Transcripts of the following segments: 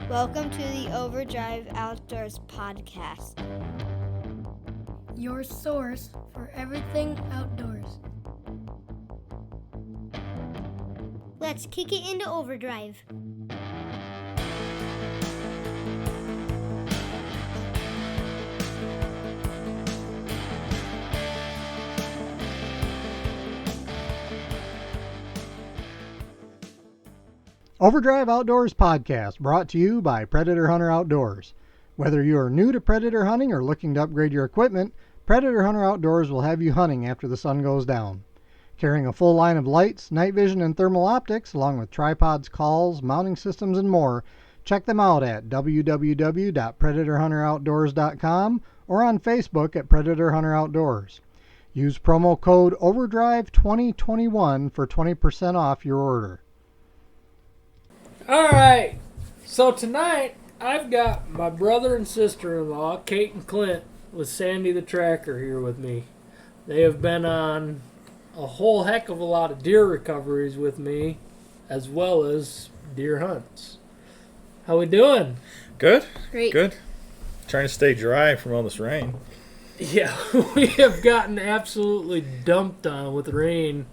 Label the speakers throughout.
Speaker 1: Welcome to the Overdrive Outdoors podcast.
Speaker 2: Your source for everything outdoors.
Speaker 1: Let's kick it into overdrive.
Speaker 3: Overdrive Outdoors podcast brought to you by Predator Hunter Outdoors. Whether you are new to predator hunting or looking to upgrade your equipment, Predator Hunter Outdoors will have you hunting after the sun goes down. Carrying a full line of lights, night vision, and thermal optics, along with tripods, calls, mounting systems, and more, check them out at www.predatorhunteroutdoors.com or on Facebook at Predator Hunter Outdoors. Use promo code OVERDRIVE2021 for 20% off your order.
Speaker 4: All right, so tonight I've got my brother and sister-in-law, Kate and Clint, with Sandy the Tracker here with me. They have been on a whole heck of a lot of deer recoveries with me, as well as deer hunts. How we doing?
Speaker 5: Good.
Speaker 1: Great.
Speaker 5: Good. Trying to stay dry from all this rain.
Speaker 4: Yeah, we have gotten absolutely dumped on with rain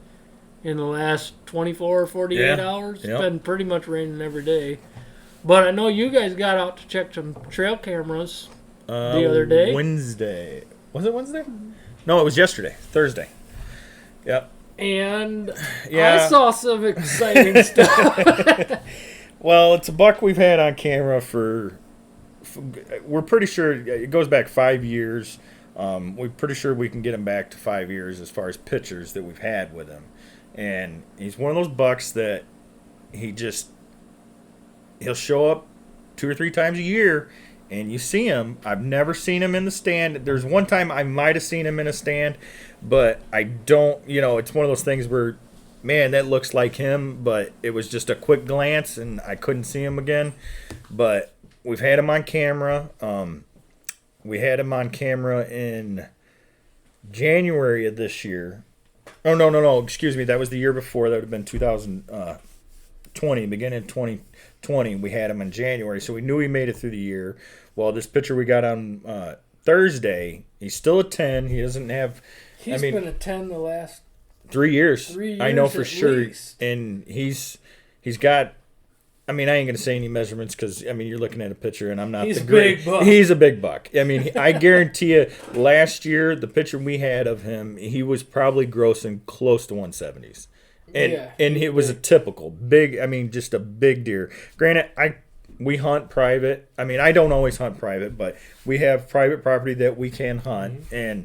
Speaker 4: in the last 24 or 48 hours. It's been pretty much raining every day. But I know you guys got out to check some trail cameras the other day.
Speaker 5: Wednesday. Was it Wednesday? No, it was yesterday. Thursday. Yep.
Speaker 4: And
Speaker 5: Yeah.
Speaker 4: I saw some exciting stuff.
Speaker 5: Well, it's a buck we've had on camera for we're pretty sure it goes back 5 years. We're pretty sure we can get him back to 5 years as far as pictures that we've had with him. And he's one of those bucks that he'll show up 2 or 3 times a year, and you see him. I've never seen him in the stand. There's one time I might have seen him in a stand, but I don't, it's one of those things where, man, that looks like him, but it was just a quick glance, and I couldn't see him again. But we've had him on camera. We had him on camera in January of this year. Oh, no. Excuse me. That was the year before. That would have been 2020. Beginning of 2020, we had him in January. So we knew he made it through the year. Well, this picture we got on Thursday, he's still a 10. He doesn't have...
Speaker 4: He's been a 10 the last
Speaker 5: 3 years.
Speaker 4: 3 years
Speaker 5: I know for
Speaker 4: at
Speaker 5: sure.
Speaker 4: least.
Speaker 5: And he's got... I ain't going to say any measurements because, you're looking at a picture and I'm not
Speaker 4: He's
Speaker 5: the
Speaker 4: a
Speaker 5: great...
Speaker 4: big buck.
Speaker 5: He's a big buck. I guarantee you, last year, the picture we had of him, he was probably grossing close to 170s. And it was a typical big, just a big deer. Granted, we hunt private. I don't always hunt private, but we have private property that we can hunt. Mm-hmm.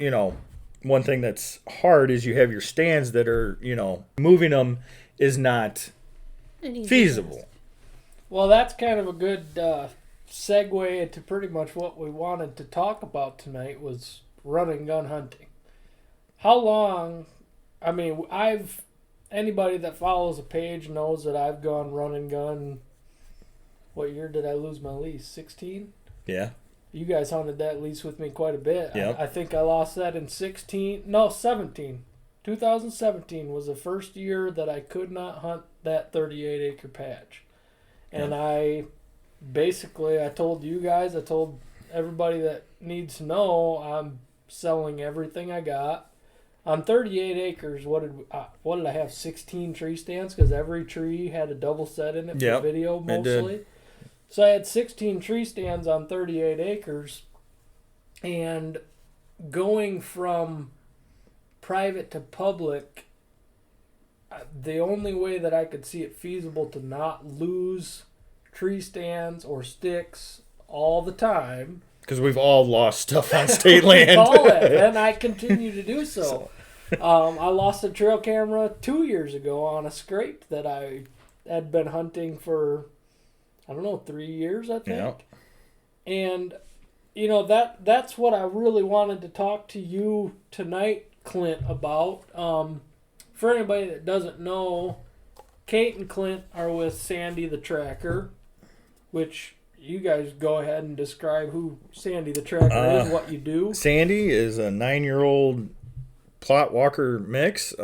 Speaker 5: And, one thing that's hard is you have your stands that are, moving them is not feasible.
Speaker 4: Well, that's kind of a good segue into pretty much what we wanted to talk about tonight was run and gun hunting. How long, anybody that follows a page knows that I've gone run and gun. What year did I lose my lease? 16?
Speaker 5: Yeah.
Speaker 4: You guys hunted that lease with me quite a bit.
Speaker 5: Yep.
Speaker 4: I think I lost that in 17. 2017 was the first year that I could not hunt that 38-acre patch. And I told you guys, I told everybody that needs to know, I'm selling everything I got. On 38 acres, what did I have? 16 tree stands because every tree had a double set in it for video mostly. So I had 16 tree stands on 38 acres, and going from private to public, the only way that I could see it feasible to not lose tree stands or sticks all the time.
Speaker 5: Because we've all lost stuff on state land.
Speaker 4: And I continue to do so. I lost a trail camera 2 years ago on a scrape that I had been hunting for, 3 years, I think.
Speaker 5: Yep.
Speaker 4: And, that's what I really wanted to talk to you tonight, Clint, about. For anybody that doesn't know, Kate and Clint are with Sandy the Tracker, which you guys go ahead and describe who Sandy the Tracker is, what you do.
Speaker 5: Sandy is a 9-year-old Plot Walker mix.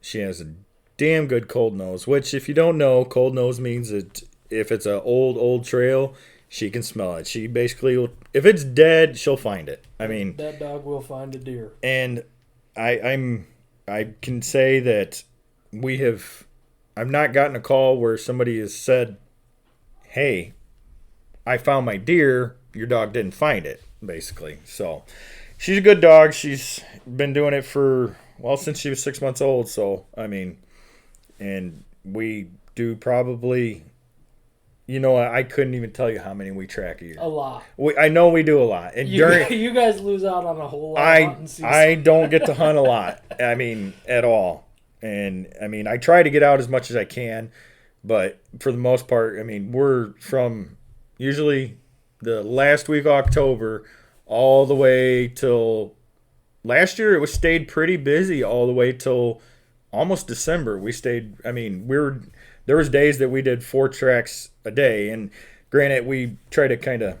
Speaker 5: She has a damn good cold nose, which if you don't know, cold nose means that if it's an old trail, she can smell it. She basically will, if it's dead, she'll find it. I mean,
Speaker 4: that dog will find a deer.
Speaker 5: And I can say that I've not gotten a call where somebody has said, "Hey, I found my deer. Your dog didn't find it." Basically, so she's a good dog. She's been doing it since she was 6 months old. So I mean, and we do probably. I couldn't even tell you how many we track a year.
Speaker 4: A lot.
Speaker 5: I know we do a lot. And
Speaker 4: you guys lose out on a whole lot of hunting season.
Speaker 5: I don't get to hunt a lot. I mean, at all. And, I mean, I try to get out as much as I can. But for the most part, I mean, we're from usually the last week of October all the way till last year. It stayed pretty busy all the way till almost December. There was days that we did 4 tracks a day, and granted, we try to kind of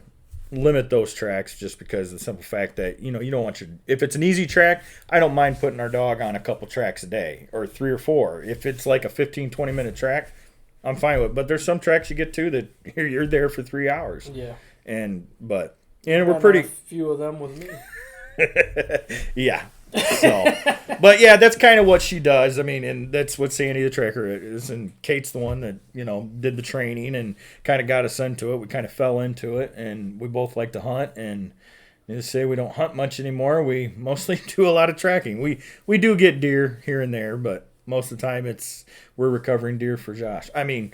Speaker 5: limit those tracks just because of the simple fact that you don't want if it's an easy track, I don't mind putting our dog on a couple tracks a day or 3 or 4. If it's like a 15-20 minute track, I'm fine with it. But there's some tracks you get to that you're there for 3 hours.
Speaker 4: Yeah.
Speaker 5: And we're pretty
Speaker 4: a few of them with me.
Speaker 5: Yeah. So, but yeah, that's kind of what she does. I mean, and that's what Sandy the Tracker is, and Kate's the one that did the training and kind of got us into it. We kind of fell into it, and we both like to hunt. And to say we don't hunt much anymore, we mostly do a lot of tracking. We do get deer here and there, but most of the time we're recovering deer for Josh. I mean,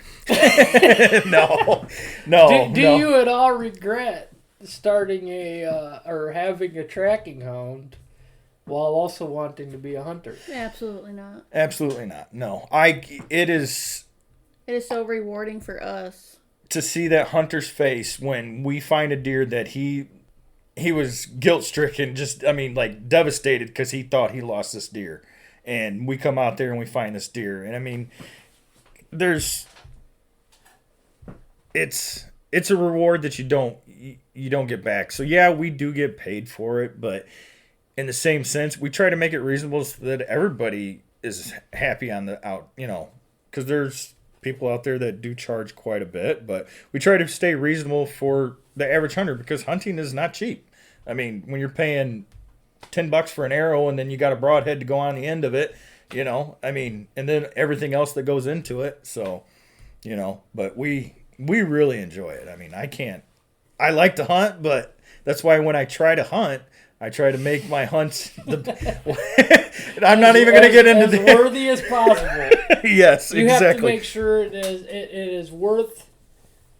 Speaker 5: no.
Speaker 4: Do you at all regret starting or having a tracking hound? While also wanting to be a hunter.
Speaker 2: Absolutely not.
Speaker 5: Absolutely not. No. It is
Speaker 2: so rewarding for us
Speaker 5: to see that hunter's face when we find a deer that he was guilt-stricken, like devastated because he thought he lost this deer. And we come out there and we find this deer. And I mean, it's a reward that you don't get back. So yeah, we do get paid for it, but in the same sense, we try to make it reasonable so that everybody is happy on the out, because there's people out there that do charge quite a bit, but we try to stay reasonable for the average hunter because hunting is not cheap. I mean, when you're paying $10 for an arrow and then you got a broadhead to go on the end of it, and then everything else that goes into it. So, but we really enjoy it. I mean, I like to hunt, but that's why when I try to hunt, I try to make my hunts I'm not even going to get into
Speaker 4: as worthy as possible.
Speaker 5: Yes,
Speaker 4: you
Speaker 5: exactly.
Speaker 4: You have to make sure it is worth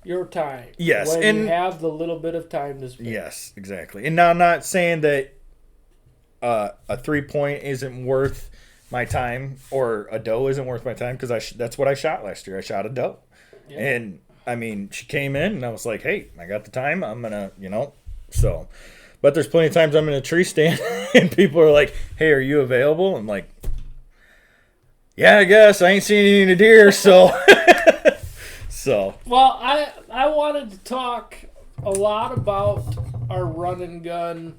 Speaker 4: your time.
Speaker 5: Yes,
Speaker 4: when
Speaker 5: and
Speaker 4: you have the little bit of time to spend.
Speaker 5: Yes, exactly. And now I'm not saying that a 3-point isn't worth my time or a doe isn't worth my time because that's what I shot last year. I shot a doe, and I mean she came in and I was like, hey, I got the time. I'm gonna, so. But there's plenty of times I'm in a tree stand and people are like, hey, are you available? I'm like, yeah, I guess. I ain't seen any deer, so. So.
Speaker 4: Well, I wanted to talk a lot about our run and gun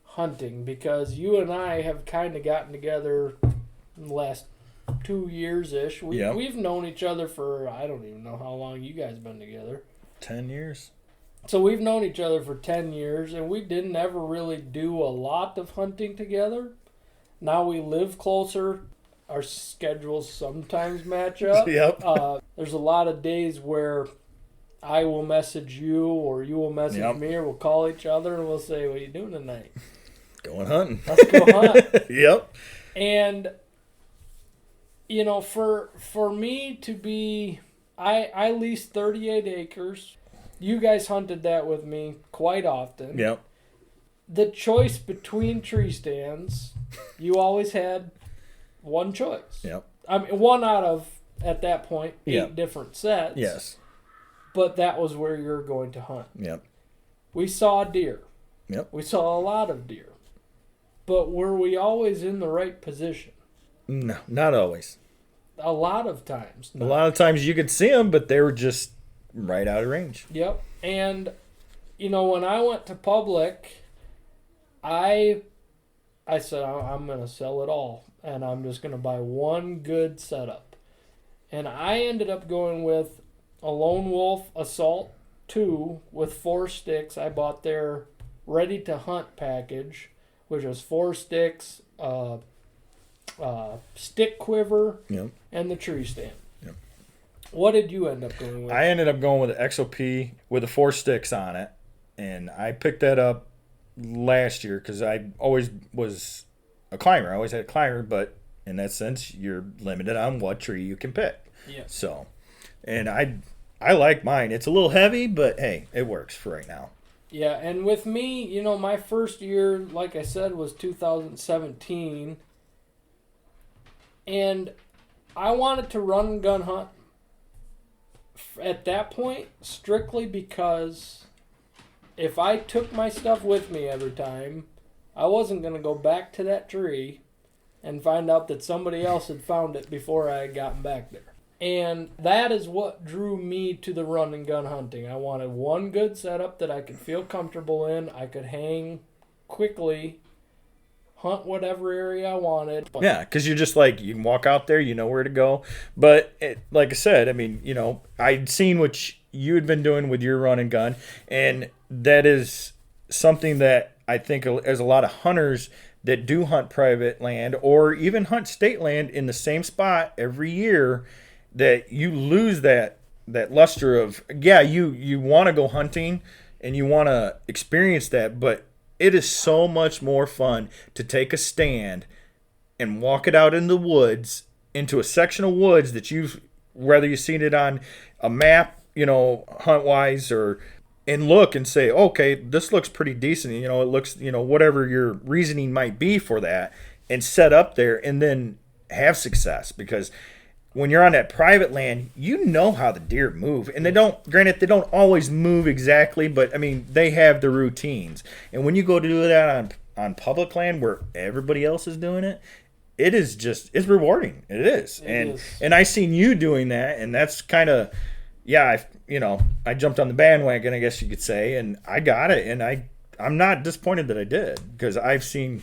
Speaker 4: hunting because you and I have kind of gotten together in the last 2 years-ish. We've known each other for, I don't even know how long you guys been together.
Speaker 5: 10 years.
Speaker 4: So we've known each other for 10 years, and we didn't ever really do a lot of hunting together. Now we live closer. Our schedules sometimes match up.
Speaker 5: Yep.
Speaker 4: There's a lot of days where I will message you or you will message me or we'll call each other and we'll say, what are you doing tonight?
Speaker 5: Going hunting.
Speaker 4: Let's go hunt.
Speaker 5: Yep.
Speaker 4: And, for me to be, I leased 38 acres. You guys hunted that with me quite often.
Speaker 5: Yep.
Speaker 4: The choice between tree stands, you always had one choice.
Speaker 5: Yep.
Speaker 4: I mean, one out of, at that point, 8 different sets.
Speaker 5: Yes.
Speaker 4: But that was where you're going to hunt.
Speaker 5: Yep.
Speaker 4: We saw deer.
Speaker 5: Yep.
Speaker 4: We saw a lot of deer. But were we always in the right position?
Speaker 5: No, not always.
Speaker 4: A lot of times.
Speaker 5: A lot of times you could see them, but they were just right out of range.
Speaker 4: Yep. And, when I went to public, I said, I'm going to sell it all. And I'm just going to buy one good setup. And I ended up going with a Lone Wolf Assault 2 with 4 sticks. I bought their ready to hunt package, which was 4 sticks, stick quiver,
Speaker 5: Yep.
Speaker 4: and the tree stand.
Speaker 5: Yep.
Speaker 4: What did you end up going with?
Speaker 5: I ended up going with an XOP with the 4 sticks on it, and I picked that up last year because I always was a climber. I always had a climber, but in that sense, you're limited on what tree you can pick.
Speaker 4: Yeah.
Speaker 5: So, and I like mine. It's a little heavy, but hey, it works for right now.
Speaker 4: Yeah, and with me, you know, my first year, like I said, was 2017. And I wanted to run and gun hunt at that point strictly because if I took my stuff with me every time, I wasn't going to go back to that tree and find out that somebody else had found it before I had gotten back there. And that is what drew me to the run and gun hunting. I wanted one good setup that I could feel comfortable in. I could hang quickly, hunt whatever area I wanted.
Speaker 5: Yeah, because you're just like, you can walk out there, you know where to go. But like I said, I mean, you know, I'd seen what you had been doing with your run and gun, and that is something that I think as a lot of hunters that do hunt private land or even hunt state land in the same spot every year, that you lose that luster of, yeah, you want to go hunting and you want to experience that, but it is so much more fun to take a stand and walk it out in the woods, into a section of woods that whether you've seen it on a map, you know, hunt-wise, and look and say, okay, this looks pretty decent. You know, it looks, you know, whatever your reasoning might be for that, and set up there and then have success. Because when you're on that private land, you know how the deer move. And they don't always move exactly, but I mean, they have the routines. And when you go to do that on public land where everybody else is doing it, it's rewarding. It is. And I seen you doing that, and that's kind of, yeah, I jumped on the bandwagon, I guess you could say, and I got it. And I'm not disappointed that I did, because I've seen.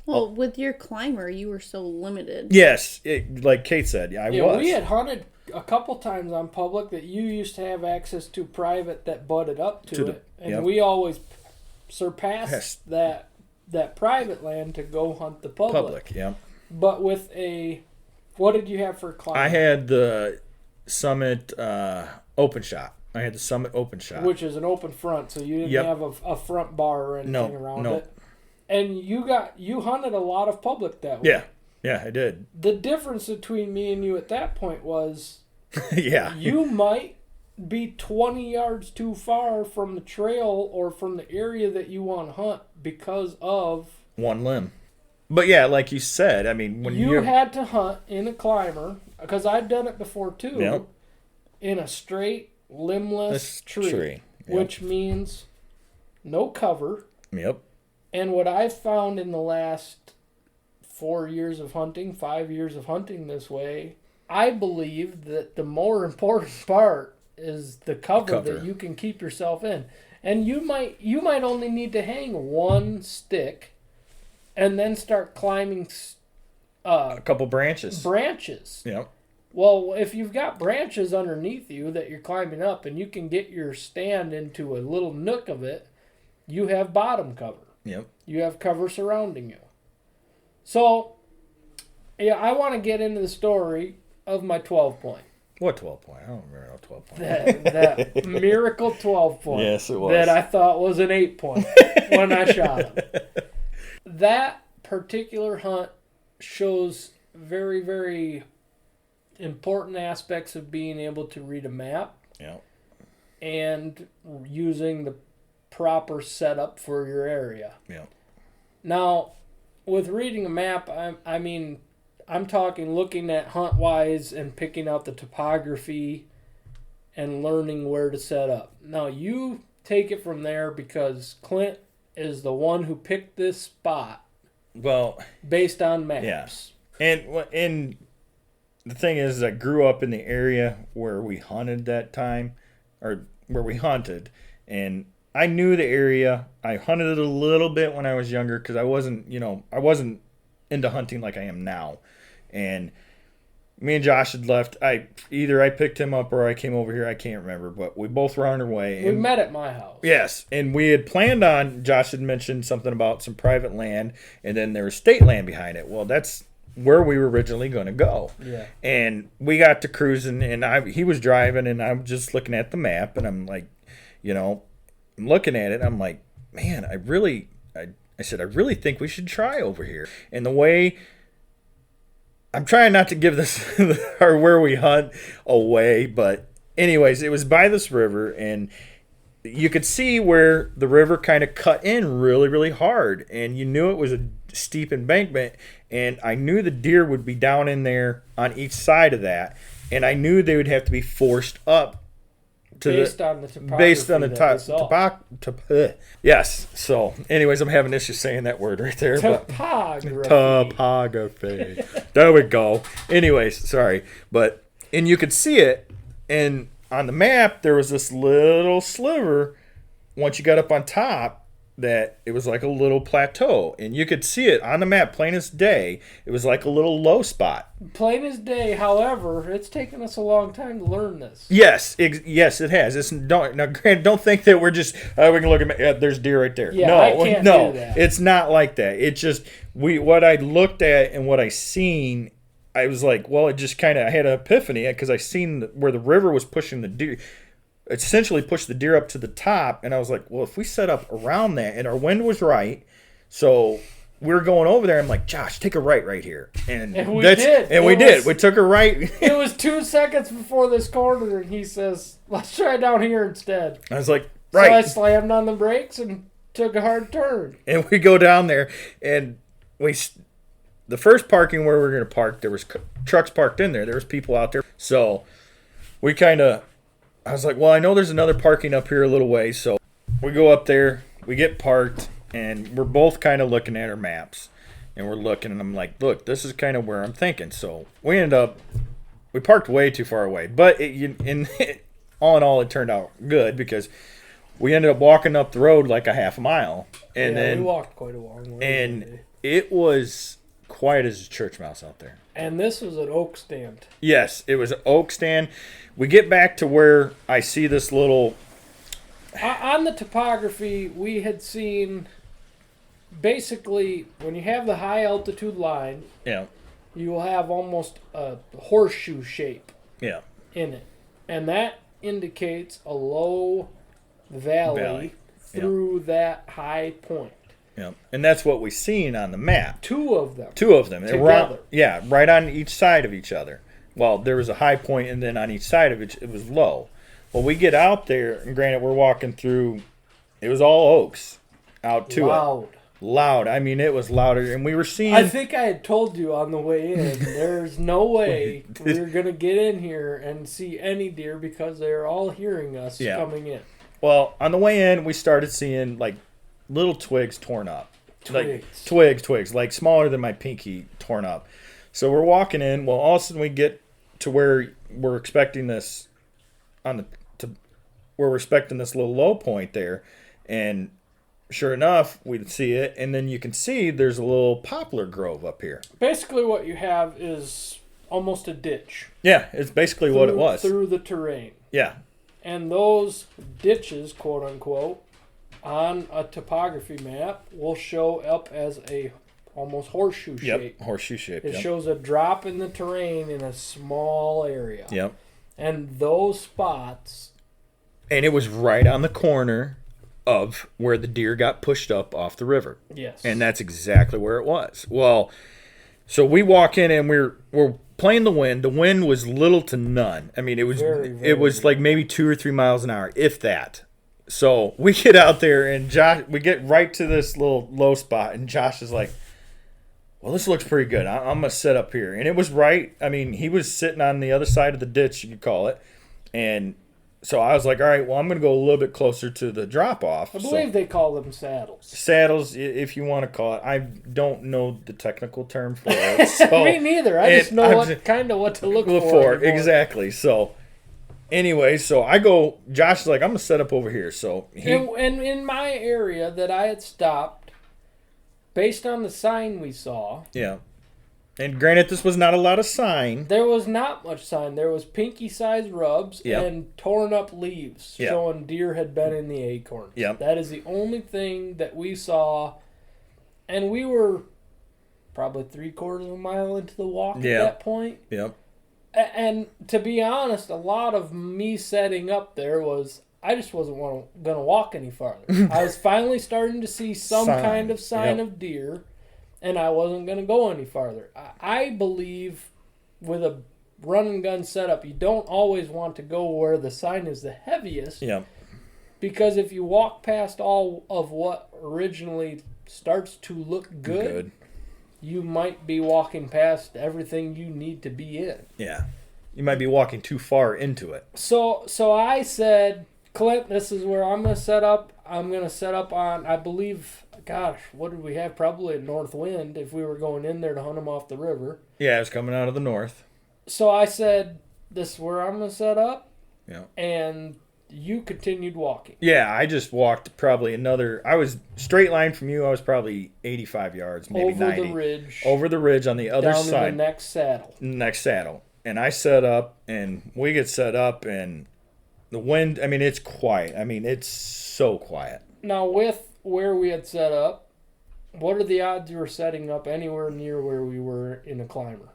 Speaker 2: Well, with your climber, you were so limited.
Speaker 5: Yes, like Kate said, I was.
Speaker 4: We had hunted a couple times on public that you used to have access to private that butted up to it. And we always surpassed that private land to go hunt the public.
Speaker 5: Yeah.
Speaker 4: But with what did you have for climber?
Speaker 5: I had the Summit open shot. I had the Summit open shot.
Speaker 4: Which is an open front, so you didn't have a front bar or anything around it. And you hunted a lot of public that way.
Speaker 5: Yeah, I did.
Speaker 4: The difference between me and you at that point was
Speaker 5: yeah.
Speaker 4: You might be 20 yards too far from the trail or from the area that you want to hunt because of
Speaker 5: one limb. But yeah, like you said, I mean, when
Speaker 4: you had to hunt in a climber, because I've done it before too, in a straight limbless tree. Which means no cover.
Speaker 5: Yep.
Speaker 4: And what I've found in the last 5 years of hunting this way, I believe that the more important part is the cover that you can keep yourself in. And you might only need to hang one stick and then start climbing
Speaker 5: a couple branches.
Speaker 4: Yep. Well, if you've got branches underneath you that you're climbing up and you can get your stand into a little nook of it, you have bottom cover.
Speaker 5: Yep. You
Speaker 4: have cover surrounding you. So, yeah, I want to get into the story of my 12-point.
Speaker 5: What 12-point? I don't remember no 12-point.
Speaker 4: That miracle 12-point.
Speaker 5: Yes, it was.
Speaker 4: That I thought was an 8-point when I shot him. That particular hunt shows very, very important aspects of being able to read a map.
Speaker 5: Yep.
Speaker 4: And using the proper setup for your area.
Speaker 5: Yeah.
Speaker 4: Now, with reading a map, I'm talking looking at HuntWise and picking out the topography and learning where to set up. Now, you take it from there because Clint is the one who picked this spot.
Speaker 5: Well,
Speaker 4: based on maps.
Speaker 5: Yeah. And the thing is, I grew up in the area where we hunted that time, or where we hunted, and I knew the area. I hunted it a little bit when I was younger because I wasn't into hunting like I am now. And Me and Josh had left. Either I picked him up or I came over here. I can't remember, but we both were on our way.
Speaker 4: We met at my house.
Speaker 5: Yes, and we had planned on. Josh had mentioned something about some private land, and then there was state land behind it. Well, that's where we were originally going to go.
Speaker 4: Yeah.
Speaker 5: And we got to cruising, and he was driving, and I'm just looking at the map, and I'm like, I'm looking at it. I'm like, man, I said, I really think we should try over here. And the way, I'm trying not to give this or where we hunt away, but anyways, it was by this river, and you could see where the river kind of cut in really, really hard, and you knew it was a steep embankment, and I knew the deer would be down in there on each side of that, and I knew they would have to be forced up to
Speaker 4: based on the topography.
Speaker 5: Yes. So, anyways, I'm having issues saying that word right there. Topography. There we go. Anyways, sorry, and you could see it, and on the map there was this little sliver. Once you got up on top, that it was like a little plateau, and you could see it on the map plain as day. It was like a little low spot.
Speaker 4: Plain as day. However, it's taken us a long time to learn this.
Speaker 5: Yes, yes, it has. Don't think that we're just we can look at there's deer right there.
Speaker 4: Yeah,
Speaker 5: no,
Speaker 4: I can't
Speaker 5: no,
Speaker 4: do that.
Speaker 5: It's not like that. It's just what I looked at and what I seen. I was like, well, it just kind of I had an epiphany because I seen where the river was pushing the deer. It essentially pushed the deer up to the top, and I was like, well, if we set up around that, and our wind was right, so we were going over there. I'm like, Josh, take a right here, and
Speaker 4: we did.
Speaker 5: And we did. We took a right.
Speaker 4: It was 2 seconds before this corner, and he says, "Let's try down here instead."
Speaker 5: I was like, right.
Speaker 4: So I slammed on the brakes and took a hard turn.
Speaker 5: And we go down there, and the first parking where we were going to park, there was trucks parked in there. There was people out there, so we I was like, well, I know there's another parking up here a little way, so we go up there, we get parked, and we're both kind of looking at our maps, and we're looking, and I'm like, look, this is kind of where I'm thinking. So we parked way too far away, but all in all, it turned out good because we ended up walking up the road like a half a mile, and then
Speaker 4: we walked quite a long way.
Speaker 5: And it was quiet as a church mouse out there.
Speaker 4: And this was an oak stand.
Speaker 5: Yes, it was an oak stand. We get back to where I see this little...
Speaker 4: On the topography, we had seen basically when you have the high altitude line, you will have almost a horseshoe shape in it. And that indicates a low valley. Through that high point.
Speaker 5: Yeah, and that's what we seen on the map.
Speaker 4: Two of them.
Speaker 5: Together. Right on each side of each other. Well, there was a high point, and then on each side of it, it was low. Well, we get out there, and granted, we're walking through. It was all oaks out to it. Loud. I mean, it was louder, and we were seeing.
Speaker 4: I think I had told you on the way in. There's no way we're gonna get in here and see any deer because they're all hearing us coming in.
Speaker 5: Well, on the way in, we started seeing like little twigs torn up. Twigs, like smaller than my pinky, torn up. So we're walking in. Well, all of a sudden we get to where we're expecting this where we're expecting this little low point there, and sure enough, we see it, and then you can see there's a little poplar grove up here.
Speaker 4: Basically, what you have is almost a ditch.
Speaker 5: Yeah, it's basically what it was
Speaker 4: through the terrain.
Speaker 5: Yeah,
Speaker 4: and those ditches, quote unquote, on a topography map will show up as a almost horseshoe shape.
Speaker 5: Horseshoe shape.
Speaker 4: It shows a drop in the terrain in a small area.
Speaker 5: Yep.
Speaker 4: And those spots.
Speaker 5: And it was right on the corner of where the deer got pushed up off the river.
Speaker 4: Yes.
Speaker 5: And that's exactly where it was. Well, so we walk in and we're playing the wind. The wind was little to none. I mean, it was it was like maybe 2 or 3 miles an hour, if that. So we get out there and we get right to this little low spot, and Josh is like, well, this looks pretty good. I'm going to set up here. And it was right. I mean, he was sitting on the other side of the ditch, you could call it. And so I was like, all right, well, I'm going to go a little bit closer to the drop-off.
Speaker 4: I believe they call them saddles.
Speaker 5: Saddles, if you want to call it. I don't know the technical term for it. So,
Speaker 4: me neither. I just know what to look for.
Speaker 5: Exactly. So anyway, so I go, Josh is like, I'm going to set up over here. So
Speaker 4: and in my area that I had stopped, based on the sign we saw,
Speaker 5: And granted, this was not a lot of sign.
Speaker 4: There was not much sign. There was pinky-sized rubs
Speaker 5: Yep.
Speaker 4: and torn up leaves
Speaker 5: Yep.
Speaker 4: showing deer had been in the acorns.
Speaker 5: Yep.
Speaker 4: That is the only thing that we saw. And we were probably 3/4 of a mile into the walk at that point.
Speaker 5: Yep.
Speaker 4: And to be honest, a lot of me setting up there was I just wasn't going to walk any farther. I was finally starting to see some kind of sign of deer, and I wasn't going to go any farther. I believe with a run and gun setup, you don't always want to go where the sign is the heaviest.
Speaker 5: Yep.
Speaker 4: Because if you walk past all of what originally starts to look good, you might be walking past everything you need to be in.
Speaker 5: Yeah. You might be walking too far into it.
Speaker 4: So I said, Clint, this is where I'm going to set up. I'm going to set up on, I believe, gosh, what did we have? Probably a north wind if we were going in there to hunt them off the river.
Speaker 5: Yeah, it was coming out of the north.
Speaker 4: So I said, this is where I'm going to set up.
Speaker 5: Yeah.
Speaker 4: And you continued walking.
Speaker 5: Yeah, I just walked probably I was straight line from you. I was probably 85 yards, maybe
Speaker 4: over
Speaker 5: 90.
Speaker 4: the ridge.
Speaker 5: Over the ridge on the other
Speaker 4: down
Speaker 5: side.
Speaker 4: Down to the next saddle.
Speaker 5: And I set up, and we get set up, and the wind, I mean, it's quiet. I mean, it's so quiet.
Speaker 4: Now, with where we had set up, what are the odds you were setting up anywhere near where we were in a climber?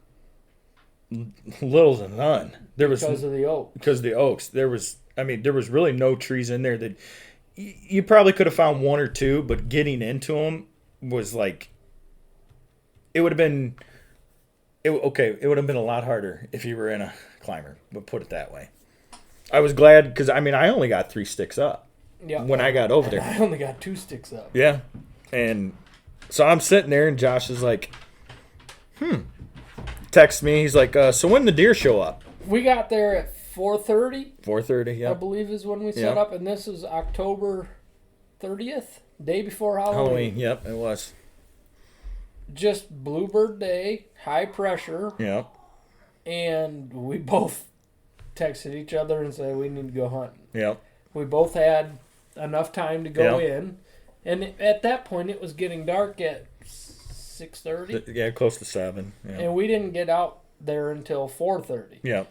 Speaker 5: Little to none.
Speaker 4: Because of the oak.
Speaker 5: Because of the oaks. There was really no trees in there that you probably could have found one or two, but getting into them was like, it would have been a lot harder if you were in a climber, but put it that way. I was glad because, I only got 3 sticks up when I got over there.
Speaker 4: I only got 2 sticks up.
Speaker 5: Yeah. And so I'm sitting there, and Josh is like, Text me. He's like, so when the deer show up?
Speaker 4: We got there at 4:30.
Speaker 5: 4:30, yeah.
Speaker 4: I believe is when we set up, and this is October 30th, day before Halloween.
Speaker 5: Yep, it was.
Speaker 4: Just Bluebird Day, high pressure.
Speaker 5: Yeah.
Speaker 4: And we both texted each other and said we need to go hunting.
Speaker 5: Yep.
Speaker 4: We both had enough time to go in. And at that point, it was getting dark at 6:30.
Speaker 5: Yeah, close to 7. Yeah.
Speaker 4: And we didn't get out there until 4:30.
Speaker 5: Yeah.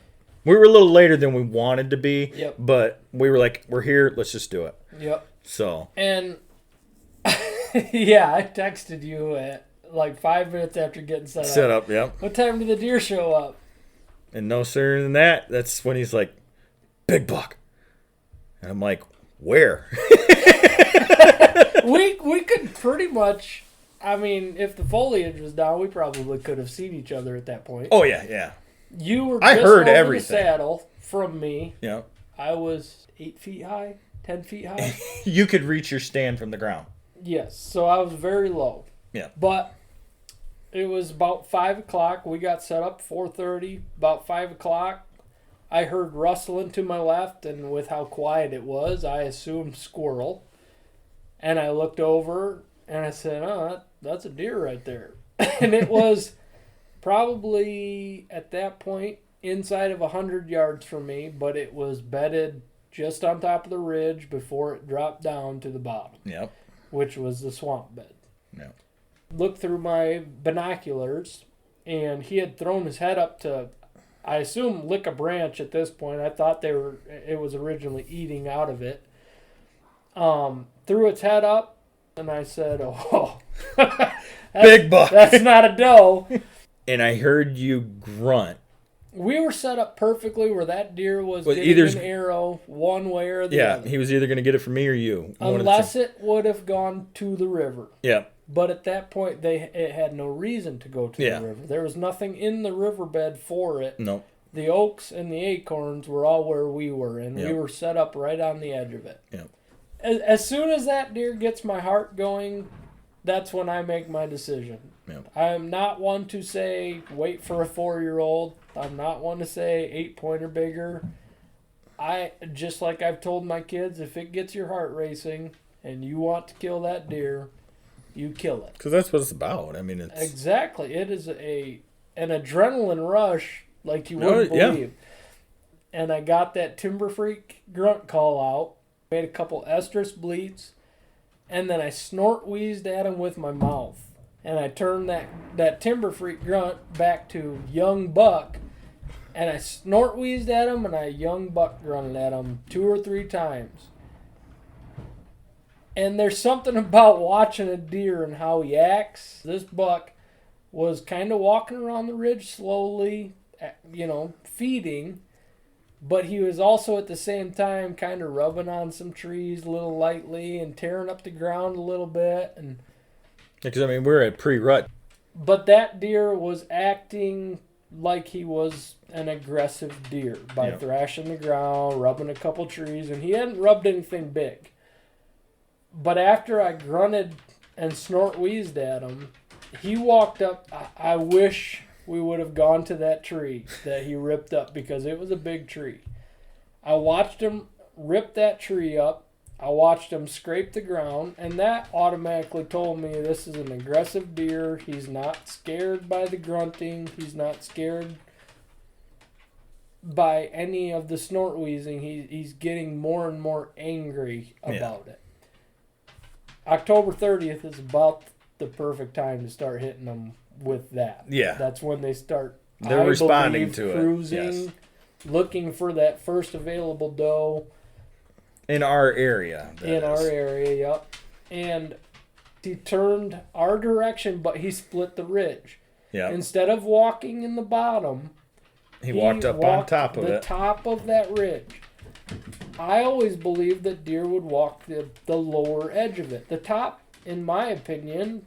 Speaker 5: We were a little later than we wanted to be.
Speaker 4: Yep.
Speaker 5: But we were like, we're here. Let's just do it.
Speaker 4: Yep.
Speaker 5: So.
Speaker 4: And, yeah, I texted you at like 5 minutes after getting set
Speaker 5: up. Yep.
Speaker 4: What time did the deer show up?
Speaker 5: And no sooner than that, that's when he's like, big buck. And I'm like, where?
Speaker 4: we could pretty much, if the foliage was down, we probably could have seen each other at that point.
Speaker 5: Oh, yeah, yeah.
Speaker 4: You were
Speaker 5: I
Speaker 4: just
Speaker 5: heard
Speaker 4: over
Speaker 5: everything.
Speaker 4: the saddle from me.
Speaker 5: Yeah.
Speaker 4: I was 8 feet high, 10 feet high.
Speaker 5: You could reach your stand from the ground.
Speaker 4: Yes, so I was very low.
Speaker 5: Yeah.
Speaker 4: But it was about 5 o'clock. We got set up 4:30. About 5 o'clock, I heard rustling to my left, and with how quiet it was, I assumed squirrel. And I looked over, and I said, oh, that's a deer right there. And it was probably, at that point, inside of 100 yards from me, but it was bedded just on top of the ridge before it dropped down to the bottom.
Speaker 5: Yep.
Speaker 4: Which was the swamp bed.
Speaker 5: Yep.
Speaker 4: Looked through my binoculars, and he had thrown his head up to, I assume, lick a branch at this point. I thought it was originally eating out of it. Threw its head up, and I said, oh,
Speaker 5: big buck.
Speaker 4: That's not a doe.
Speaker 5: And I heard you grunt.
Speaker 4: We were set up perfectly where that deer was getting
Speaker 5: either
Speaker 4: an arrow one way or the other.
Speaker 5: Yeah, he was either going to get it from me or you.
Speaker 4: Unless it would have gone to the river.
Speaker 5: Yeah.
Speaker 4: But at that point, it had no reason to go to the river. There was nothing in the riverbed for it.
Speaker 5: No.
Speaker 4: The oaks and the acorns were all where we were, and we were set up right on the edge of it.
Speaker 5: Yeah.
Speaker 4: As soon as that deer gets my heart going, that's when I make my decision.
Speaker 5: Yeah.
Speaker 4: I'm not one to say, wait for a 4-year-old. I'm not one to say 8-point or bigger. Just like I've told my kids, if it gets your heart racing and you want to kill that deer, you kill it.
Speaker 5: Because that's what it's about. It's...
Speaker 4: Exactly. It is an adrenaline rush like you wouldn't believe. Yeah. And I got that Timber Freak grunt call out, made a couple estrus bleats, and then I snort wheezed at him with my mouth. and I turned that timber freak grunt back to young buck, and I snort wheezed at him, and I young buck grunted at him 2 or 3 times. And there's something about watching a deer and how he acts. This buck was kind of walking around the ridge slowly, feeding, but he was also at the same time kind of rubbing on some trees a little lightly and tearing up the ground a little bit. And
Speaker 5: Because, we're at pre-rut.
Speaker 4: but that deer was acting like he was an aggressive deer by thrashing the ground, rubbing a couple trees, and he hadn't rubbed anything big. But after I grunted and snort wheezed at him, he walked up. I wish we would have gone to that tree that he ripped up because it was a big tree. I watched him rip that tree up. I watched him scrape the ground, and that automatically told me this is an aggressive deer. He's not scared by the grunting. He's not scared by any of the snort wheezing. He's getting more and more angry about it. October 30th is about the perfect time to start hitting them with that.
Speaker 5: Yeah.
Speaker 4: That's when they start
Speaker 5: responding to
Speaker 4: cruising,
Speaker 5: it. Yes.
Speaker 4: looking for that first available doe.
Speaker 5: In our area.
Speaker 4: Our area, yep. And he turned our direction, but he split the ridge.
Speaker 5: Yeah.
Speaker 4: Instead of walking in the bottom,
Speaker 5: he walked up on top of
Speaker 4: the
Speaker 5: it.
Speaker 4: top of that ridge. I always believed that deer would walk the lower edge of it. The top, in my opinion,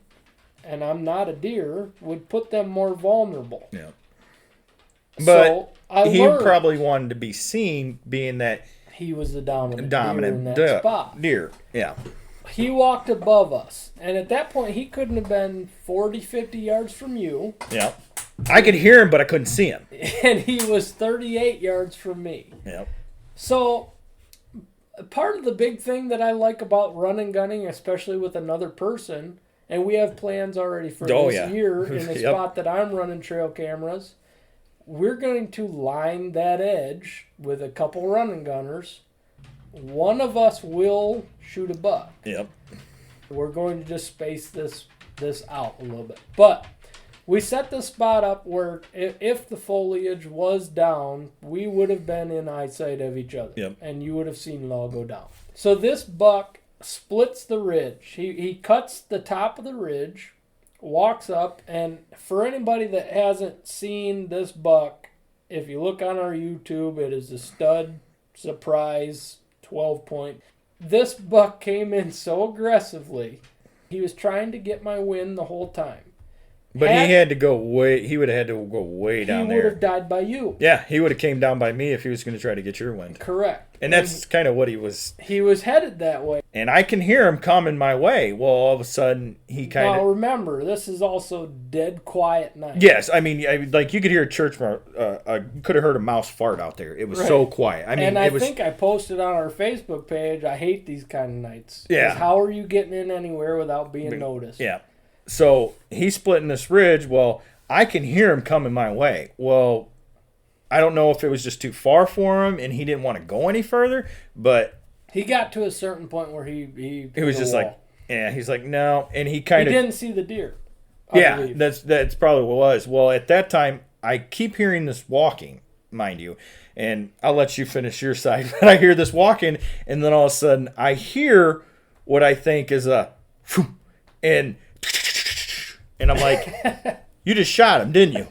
Speaker 4: and I'm not a deer, would put them more vulnerable.
Speaker 5: Yeah. But
Speaker 4: so
Speaker 5: he
Speaker 4: learned
Speaker 5: probably wanted to be seen, being that
Speaker 4: he was the dominant deer in that spot.
Speaker 5: Deer, yeah.
Speaker 4: He walked above us, and at that point, he couldn't have been 40, 50 yards from you.
Speaker 5: Yeah. I could hear him, but I couldn't see him.
Speaker 4: And he was 38 yards from me.
Speaker 5: Yeah.
Speaker 4: So, part of the big thing that I like about run and gunning, especially with another person, and we have plans already for this year in the spot that I'm running trail cameras, we're going to line that edge with a couple run and gunners. One of us will shoot a buck.
Speaker 5: Yep.
Speaker 4: We're going to just space this out a little bit. But we set the spot up where if the foliage was down, we would have been in eyesight of each other.
Speaker 5: Yep.
Speaker 4: And you would have seen it all go down. So this buck splits the ridge. He cuts the top of the ridge, walks up, and for anybody that hasn't seen this buck, if you look on our YouTube, it is a stud surprise 12-point. This buck came in so aggressively. He was trying to get my win the whole time.
Speaker 5: But he had to go way. He would have had to go way down there.
Speaker 4: He would have died by you.
Speaker 5: Yeah, he would have came down by me if he was going to try to get your wind.
Speaker 4: Correct.
Speaker 5: And that's kind of what he was.
Speaker 4: He was headed that way.
Speaker 5: And I can hear him coming my way. Well, all of a sudden he kind of.
Speaker 4: Now remember, this is also dead quiet night.
Speaker 5: Yes, like you could hear a church. You could have heard a mouse fart out there. It was so quiet.
Speaker 4: I think I posted on our Facebook page. I hate these kind of nights.
Speaker 5: Yeah.
Speaker 4: How are you getting in anywhere without being noticed?
Speaker 5: Yeah. So he's splitting this ridge. Well, I can hear him coming my way. Well, I don't know if it was just too far for him and he didn't want to go any further, but
Speaker 4: he got to a certain point where he
Speaker 5: was just like, yeah, he's like, no, and he kind of
Speaker 4: didn't see the deer.
Speaker 5: Yeah,
Speaker 4: believe.
Speaker 5: that's probably what it was. Well, at that time, I keep hearing this walking, mind you, and I'll let you finish your side. But I hear this walking, and then all of a sudden, I hear what I think is a, and I'm like, you just shot him, didn't you?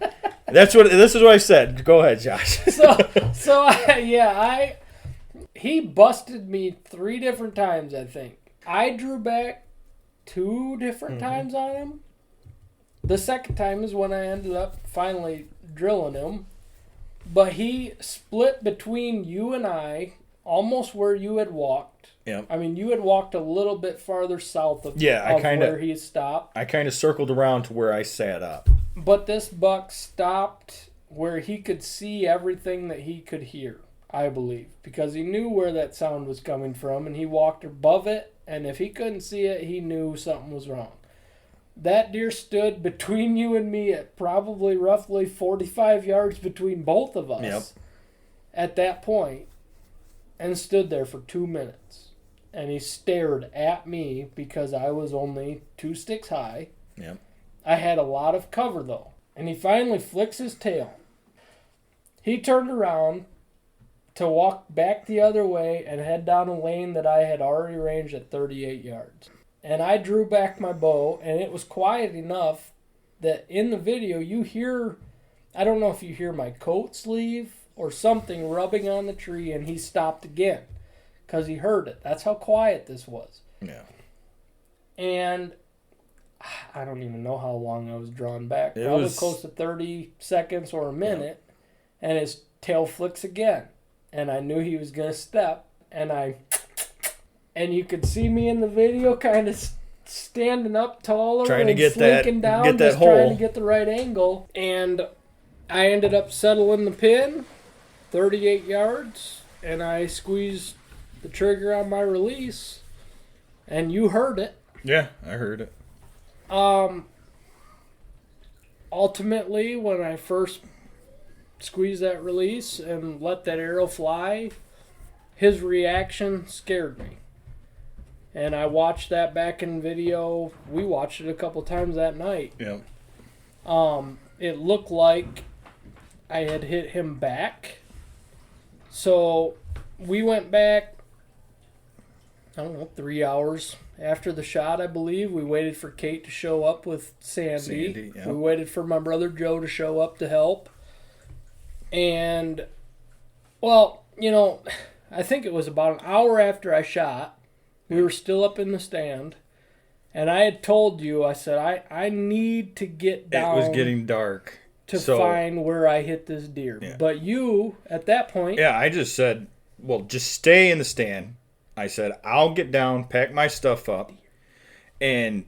Speaker 5: This is what I said. Go ahead, Josh.
Speaker 4: He busted me 3 different times, I think. I drew back 2 different times on him. The second time is when I ended up finally drilling him. But he split between you and I, almost where you had walked.
Speaker 5: Yeah.
Speaker 4: I mean, you had walked a little bit farther south of where he stopped.
Speaker 5: I kind of circled around to where I sat up.
Speaker 4: But this buck stopped where he could see everything that he could hear, I believe. Because he knew where that sound was coming from, and he walked above it. And if he couldn't see it, he knew something was wrong. That deer stood between you and me at probably roughly 45 yards between both of us at that point, and stood there for 2 minutes. And he stared at me because I was only 2 sticks high.
Speaker 5: Yep.
Speaker 4: I had a lot of cover, though. And he finally flicks his tail. He turned around to walk back the other way and head down a lane that I had already ranged at 38 yards. And I drew back my bow, and it was quiet enough that in the video you hear, I don't know if you hear my coat sleeve or something rubbing on the tree, and he stopped again because he heard it. That's how quiet this was.
Speaker 5: Yeah.
Speaker 4: And I don't even know how long I was drawn back.
Speaker 5: It
Speaker 4: Probably
Speaker 5: was
Speaker 4: close to 30 seconds or a minute. Yeah. And his tail flicks again. And I knew he was going to step. And you could see me in the video kind of standing up taller
Speaker 5: trying to
Speaker 4: and
Speaker 5: get
Speaker 4: slinking
Speaker 5: that,
Speaker 4: down,
Speaker 5: get that
Speaker 4: just
Speaker 5: hole.
Speaker 4: trying to get the right angle. And I ended up settling the pin, 38 yards, and I squeezed the trigger on my release. And you heard it.
Speaker 5: Yeah, I heard it.
Speaker 4: Ultimately, when I first squeezed that release and let that arrow fly, his reaction scared me. And I watched that back in video. We watched it a couple times that night.
Speaker 5: Yeah.
Speaker 4: It looked like I had hit him back. So we went back, I don't know, 3 hours after the shot, I believe. We waited for Kate to show up with Sandy.
Speaker 5: Yeah.
Speaker 4: We waited for my brother Joe to show up to help. And, well, you know, I think it was about an hour after I shot. We were still up in the stand. And I had told you, I said, I need to get down.
Speaker 5: It was getting dark.
Speaker 4: To find where I hit this deer.
Speaker 5: Yeah.
Speaker 4: But you, at that point...
Speaker 5: Yeah, I just said, well, just stay in the stand. I said, I'll get down, pack my stuff up. And,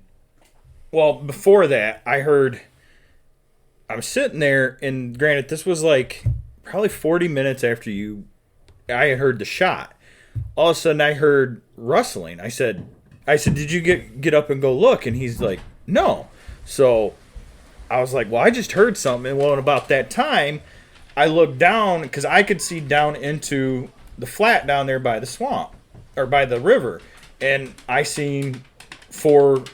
Speaker 5: well, before that, I'm sitting there, and granted, this was like probably 40 minutes after I had heard the shot. All of a sudden, I heard rustling. I said, did you get up and go look? And he's like, no. So I was like, well, I just heard something. And well, at about that time, I looked down because I could see down into the flat down there by the swamp. Or by the river, and I seen 4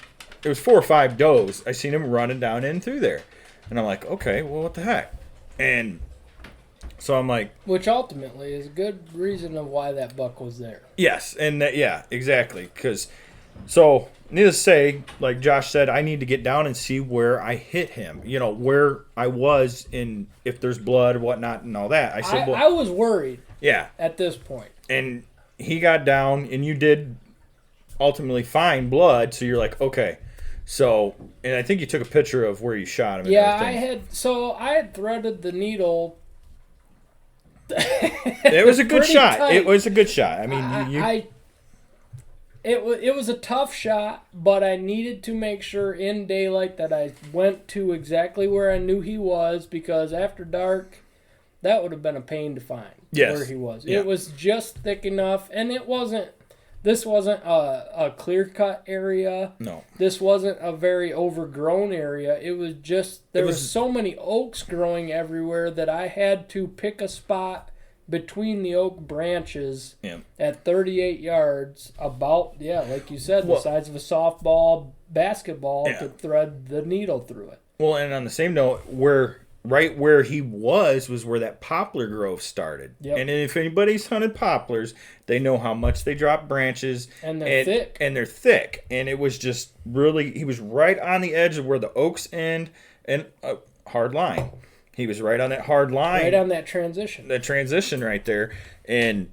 Speaker 5: or 5 does. I seen them running down in through there, and I'm like, okay, well, what the heck? And so I'm like,
Speaker 4: which ultimately is a good reason of why that buck was there.
Speaker 5: Yes, and yeah, exactly. Because so needless to say, like Josh said, I need to get down and see where I hit him. You know, where I was in, if there's blood or whatnot and all that. I said,
Speaker 4: I was worried.
Speaker 5: Yeah.
Speaker 4: At this point,
Speaker 5: and he got down, and you did ultimately find blood, so you're like, okay. So, and I think you took a picture of where you shot him. And
Speaker 4: yeah,
Speaker 5: everything.
Speaker 4: I had threaded the needle.
Speaker 5: It was a good shot.
Speaker 4: Tight.
Speaker 5: It was a good shot. I mean,
Speaker 4: it was a tough shot, but I needed to make sure in daylight that I went to exactly where I knew he was, because after dark, that would have been a pain to find where he was.
Speaker 5: Yeah.
Speaker 4: It was just thick enough, and this wasn't a clear-cut area.
Speaker 5: No.
Speaker 4: This wasn't a very overgrown area. It was just, there was so many oaks growing everywhere that I had to pick a spot between the oak branches at 38 yards, about, like you said, the size of a softball, basketball, to thread the needle through it.
Speaker 5: Well, and on the same note, right where he was where that poplar grove started.
Speaker 4: Yep.
Speaker 5: And if anybody's hunted poplars, they know how much they drop branches.
Speaker 4: And they're thick.
Speaker 5: And they're thick. And it was just really, he was right on the edge of where the oaks end and a hard line. He was right on that hard line.
Speaker 4: Right on that transition.
Speaker 5: That transition right there. And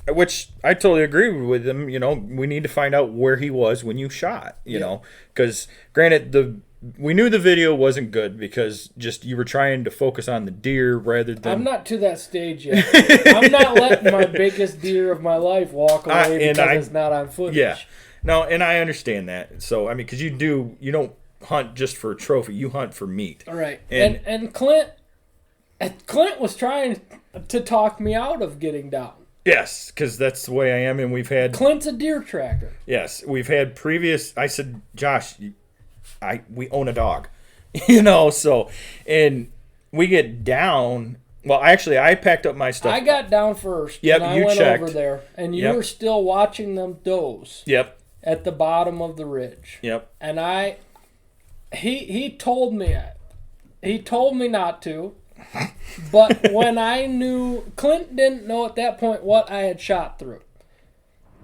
Speaker 5: which I totally agree with him. You know, we need to find out where he was when you shot, you know, because granted, we knew the video wasn't good because just you were trying to focus on the deer rather than...
Speaker 4: I'm not to that stage yet. I'm not letting my biggest deer of my life walk away because it's not on footage.
Speaker 5: Yeah. No, and I understand that. So, I mean, because you don't hunt just for a trophy. You hunt for meat.
Speaker 4: All right. And Clint was trying to talk me out of getting down.
Speaker 5: Yes, because that's the way I am, and we've had...
Speaker 4: Clint's a deer tracker.
Speaker 5: Yes, we've had previous... I said, Josh... we own a dog, you know, so, and we get down. Well, actually, I packed up my stuff.
Speaker 4: I got down first.
Speaker 5: Yep,
Speaker 4: and I
Speaker 5: you
Speaker 4: went
Speaker 5: checked.
Speaker 4: over there, and you were still watching them does.
Speaker 5: Yep.
Speaker 4: At the bottom of the ridge.
Speaker 5: Yep.
Speaker 4: And I He told me not to. But when I knew, Clint didn't know at that point what I had shot through.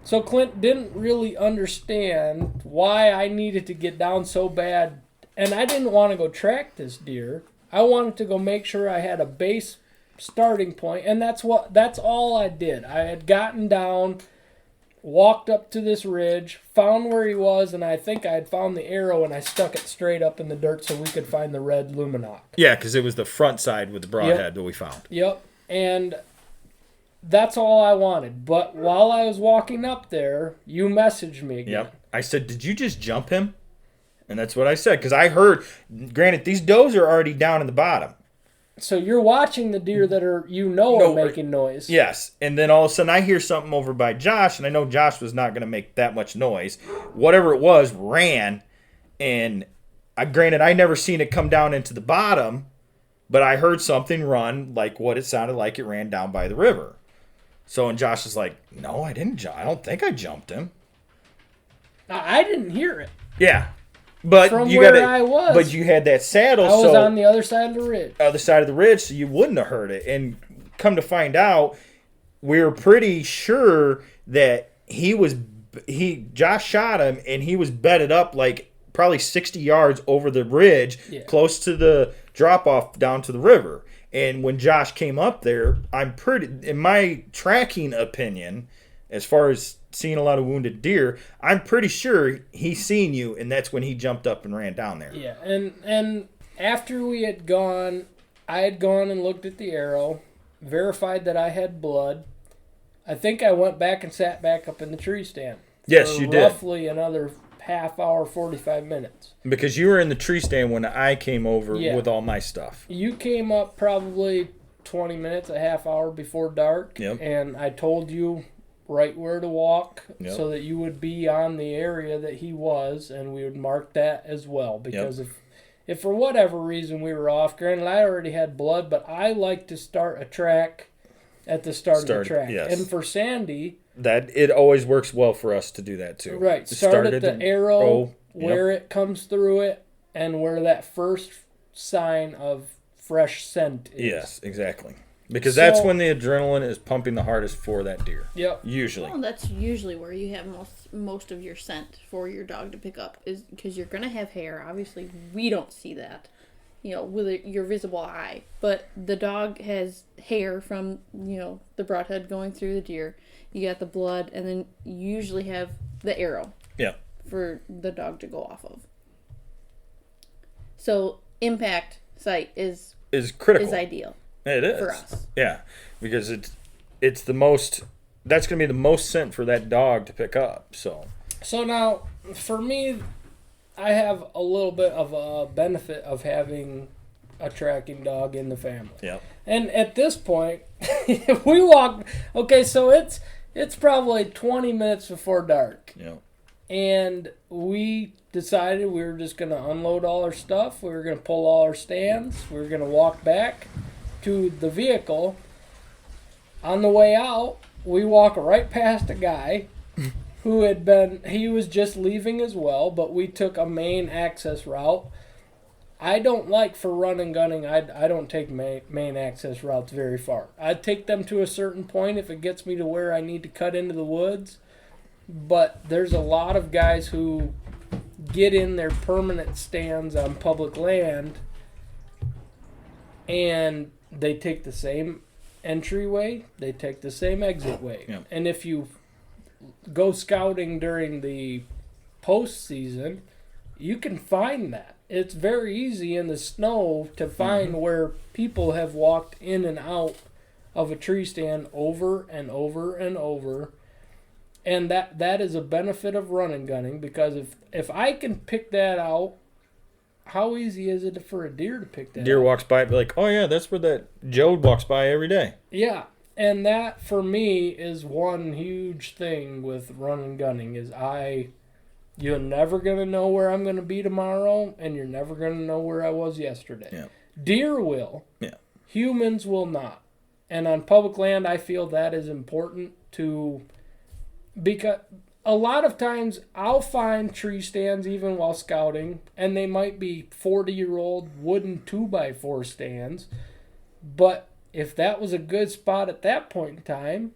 Speaker 4: So Clint didn't really understand why I needed to get down so bad. And I didn't want to go track this deer. I wanted to go make sure I had a base starting point, and that's all I did. I had gotten down, walked up to this ridge, found where he was, and I think I had found the arrow, and I stuck it straight up in the dirt so we could find the red luminoc.
Speaker 5: Yeah, because it was the front side with the broadhead that we found.
Speaker 4: Yep, and that's all I wanted. But while I was walking up there, you messaged me again.
Speaker 5: Yep. I said, did you just jump him? And that's what I said, because I heard, granted, these does are already down in the bottom.
Speaker 4: So you're watching the deer that are making noise.
Speaker 5: Yes, and then all of a sudden I hear something over by Josh, and I know Josh was not going to make that much noise. Whatever it was, ran, and granted, I never seen it come down into the bottom, but I heard something run like what it sounded like it ran down by the river. So, and Josh is like, no, I didn't jump. I don't think I jumped him.
Speaker 4: I didn't hear it.
Speaker 5: Yeah. But
Speaker 4: From
Speaker 5: you
Speaker 4: where I was.
Speaker 5: But you had that saddle.
Speaker 4: I was on the other side of the ridge.
Speaker 5: Other side of the ridge, so you wouldn't have heard it. And come to find out, we were pretty sure that Josh shot him, and he was bedded up like probably 60 yards over the ridge, close to the drop off down to the river. And when Josh came up there, in my tracking opinion, as far as seeing a lot of wounded deer, I'm pretty sure he's seen you, and that's when he jumped up and ran down there.
Speaker 4: Yeah, and after we had gone, I had gone and looked at the arrow, verified that I had blood. I think I went back and sat back up in the tree stand.
Speaker 5: Yes, you did.
Speaker 4: Roughly another half hour, 45 minutes.
Speaker 5: Because you were in the tree stand when I came over with all my stuff.
Speaker 4: You came up probably 20 minutes, a half hour before dark, and I told you right where to walk so that you would be on the area that he was, and we would mark that as well. Because if for whatever reason we were off, granted I already had blood, but I like to start a track at the start of the track.
Speaker 5: Yes.
Speaker 4: And for Sandy,
Speaker 5: that it always works well for us to do that too.
Speaker 4: Right. Start at the arrow, where it comes through it, and where that first sign of fresh scent is.
Speaker 5: Yes, exactly. Because that's when the adrenaline is pumping the hardest for that deer.
Speaker 4: Yep.
Speaker 5: Usually.
Speaker 2: Well, that's usually where you have most of your scent for your dog to pick up, is because you're going to have hair. Obviously, we don't see that, with your visible eye. But the dog has hair from, the broadhead going through the deer. You got the blood, and then you usually have the arrow.
Speaker 5: Yeah.
Speaker 2: For the dog to go off of. So, impact site is
Speaker 5: critical.
Speaker 2: Is ideal.
Speaker 5: It is.
Speaker 2: For us.
Speaker 5: Yeah. Because it's the most, that's going to be the most scent for that dog to pick up. So
Speaker 4: now, for me, I have a little bit of a benefit of having a tracking dog in the family.
Speaker 5: Yeah.
Speaker 4: And at this point, we walk, okay, so it's probably 20 minutes before dark.
Speaker 5: Yeah.
Speaker 4: And we decided we were just going to unload all our stuff. We were going to pull all our stands. We were going to walk back to the vehicle. On the way out, we walk right past a guy who he was just leaving as well, but we took a main access route. I don't like for run and gunning, I don't take main access routes very far. I take them to a certain point if it gets me to where I need to cut into the woods, but there's a lot of guys who get in their permanent stands on public land and they take the same entryway, they take the same exit way.
Speaker 5: Yeah.
Speaker 4: And if you go scouting during the postseason, you can find that. It's very easy in the snow to find where people have walked in and out of a tree stand over and over and over. And that is a benefit of run and gunning, because if I can pick that out, how easy is it for a deer to pick that
Speaker 5: Deer
Speaker 4: out?
Speaker 5: walks by, be like, oh yeah, that's where that Joe walks by every day.
Speaker 4: Yeah, and that for me is one huge thing with run and gunning is you're never going to know where I'm going to be tomorrow, and you're never going to know where I was yesterday.
Speaker 5: Yeah.
Speaker 4: Deer will.
Speaker 5: Yeah.
Speaker 4: Humans will not. And on public land, I feel that is important to, because a lot of times I'll find tree stands even while scouting, and they might be 40-year-old wooden 2x4 stands. But if that was a good spot at that point in time,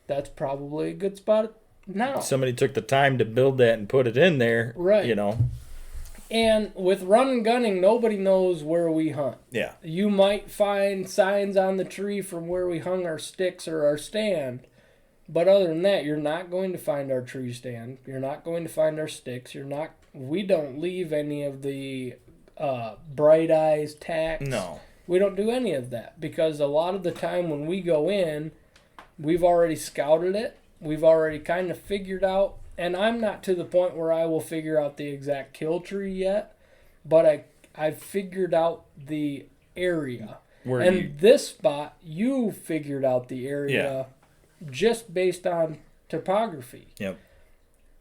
Speaker 4: that's probably a good spot now.
Speaker 5: Somebody took the time to build that and put it in there,
Speaker 4: Right.
Speaker 5: you know.
Speaker 4: And with run and gunning, nobody knows where we hunt.
Speaker 5: Yeah.
Speaker 4: You might find signs on the tree from where we hung our sticks or our stand. But other than that, you're not going to find our tree stand. You're not going to find our sticks. We don't leave any of the bright eyes tacks.
Speaker 5: No.
Speaker 4: We don't do any of that because a lot of the time when we go in, we've already scouted it. We've already kind of figured out. And I'm not to the point where I will figure out the exact kill tree yet, but I've figured out the area. This spot, you figured out the area just based on topography.
Speaker 5: Yep.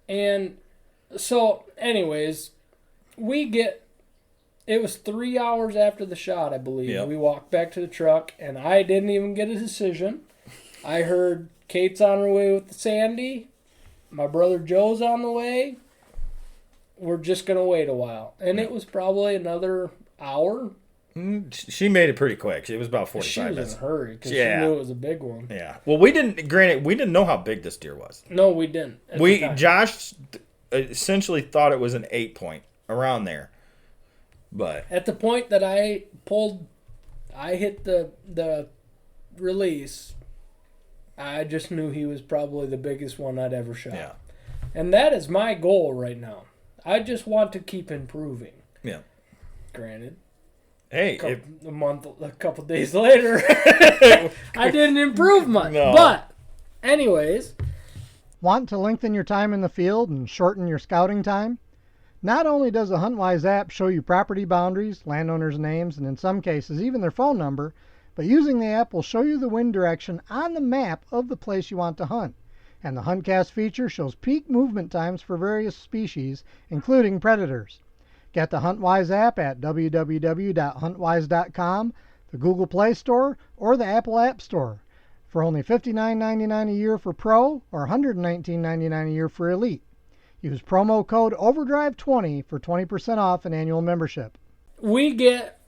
Speaker 4: And so, anyways, it was 3 hours after the shot, I believe.
Speaker 5: Yep.
Speaker 4: We walked back to the truck, and I didn't even get a decision. I heard Kate's on her way with the Sandy. My brother Joe's on the way. We're just going to wait a while. And it was probably another hour.
Speaker 5: She made it pretty quick. It was about 45
Speaker 4: She was
Speaker 5: minutes.
Speaker 4: in a hurry because she knew it was a big one.
Speaker 5: Yeah. Well, we didn't know how big this deer was.
Speaker 4: No, we didn't. at the time.
Speaker 5: Josh essentially thought it was an 8-point around there. But
Speaker 4: At the point that I hit the release, I just knew he was probably the biggest one I'd ever shot.
Speaker 5: yeah.
Speaker 4: And that is my goal right now. I just want to keep improving.
Speaker 5: Yeah.
Speaker 4: Granted,
Speaker 5: Hey,
Speaker 4: a couple days later, I didn't improve much.
Speaker 5: No.
Speaker 4: But, anyways,
Speaker 3: Want to lengthen your time in the field and shorten your scouting time? Not only does the HuntWise app show you property boundaries, landowners' names, and in some cases even their phone number, but using the app will show you the wind direction on the map of the place you want to hunt. And the HuntCast feature shows peak movement times for various species, including predators. Get the HuntWise app at www.huntwise.com, the Google Play Store, or the Apple App Store for only $59.99 a year for Pro or $119.99 a year for Elite. Use promo code OVERDRIVE20 for 20% off an annual membership.
Speaker 4: we get...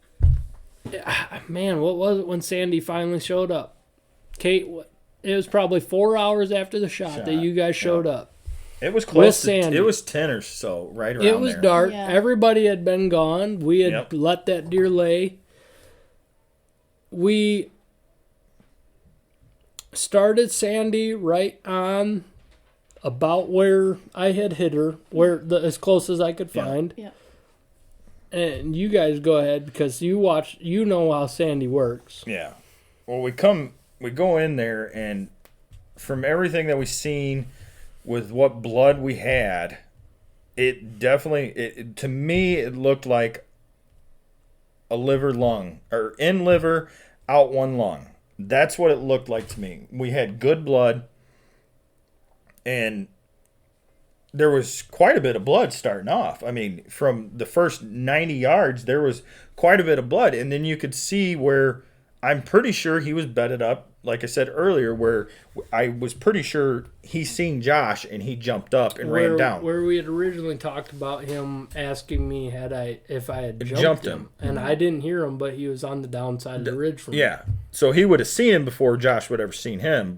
Speaker 4: Man, what was it when Sandy finally showed up? Kate, it was probably 4 hours after the shot that you guys showed up.
Speaker 5: it was close to
Speaker 4: Sandy.
Speaker 5: it was 10 or so, right around
Speaker 4: It was
Speaker 5: there.
Speaker 4: dark.
Speaker 2: Yeah.
Speaker 4: Everybody had been gone. We had
Speaker 5: Yep.
Speaker 4: let that deer lay. We started Sandy right on about where I had hit her, as close as I could
Speaker 5: Yeah.
Speaker 4: find.
Speaker 2: Yeah.
Speaker 4: And you guys go ahead because you know how Sandy works.
Speaker 5: Yeah. Well, we go in there, and from everything that we've seen with what blood we had, it definitely, to me, it looked like a liver lung, or in liver, out one lung. That's what it looked like to me. We had good blood, and there was quite a bit of blood starting off. I mean, from the first 90 yards, there was quite a bit of blood. And then you could see where I'm pretty sure he was bedded up, like I said earlier, where I was pretty sure he seen Josh and he jumped up and ran down.
Speaker 4: Where we had originally talked about him asking me if I had
Speaker 5: Jumped
Speaker 4: him. And I didn't hear him, but he was on the downside of the ridge from me.
Speaker 5: Yeah. So he would have seen him before Josh would ever seen him.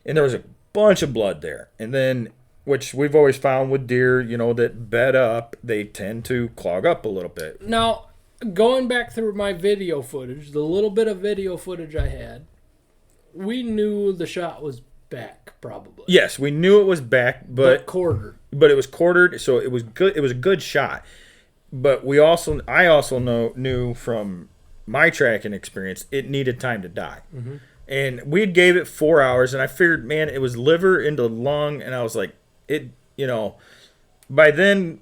Speaker 5: And there was a bunch of blood there. And then, which we've always found with deer, that bed up, they tend to clog up a little bit.
Speaker 4: Now, going back through my video footage, the little bit of video footage I had, we knew the shot was back, probably.
Speaker 5: Yes, we knew it was back, but
Speaker 4: quartered.
Speaker 5: But it was quartered, so it was good. It was a good shot. But I also knew from my tracking experience, it needed time to die. Mm-hmm. And we gave it 4 hours, and I figured, man, it was liver into lung, and I was like, by then,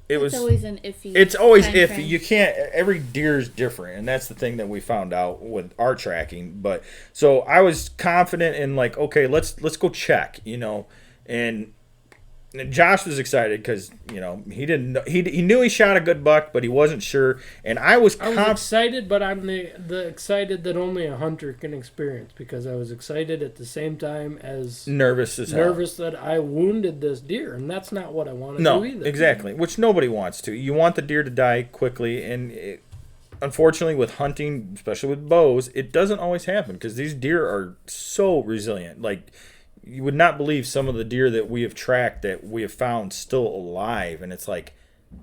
Speaker 2: It's always an iffy.
Speaker 5: It's always
Speaker 2: time
Speaker 5: iffy.
Speaker 2: frame.
Speaker 5: You can't. Every deer is different, and that's the thing that we found out with our tracking. But so I was confident in okay, let's go check, and Josh was excited because he didn't know, he knew he shot a good buck, but he wasn't sure. And I was
Speaker 4: excited, but I'm the excited that only a hunter can experience, because I was excited at the same time as
Speaker 5: nervous
Speaker 4: that I wounded this deer, and that's not what I want to do either.
Speaker 5: Exactly, which nobody wants to. You want the deer to die quickly, and unfortunately, with hunting, especially with bows, it doesn't always happen because these deer are so resilient. Like, you would not believe some of the deer that we have tracked that we have found still alive, and it's like,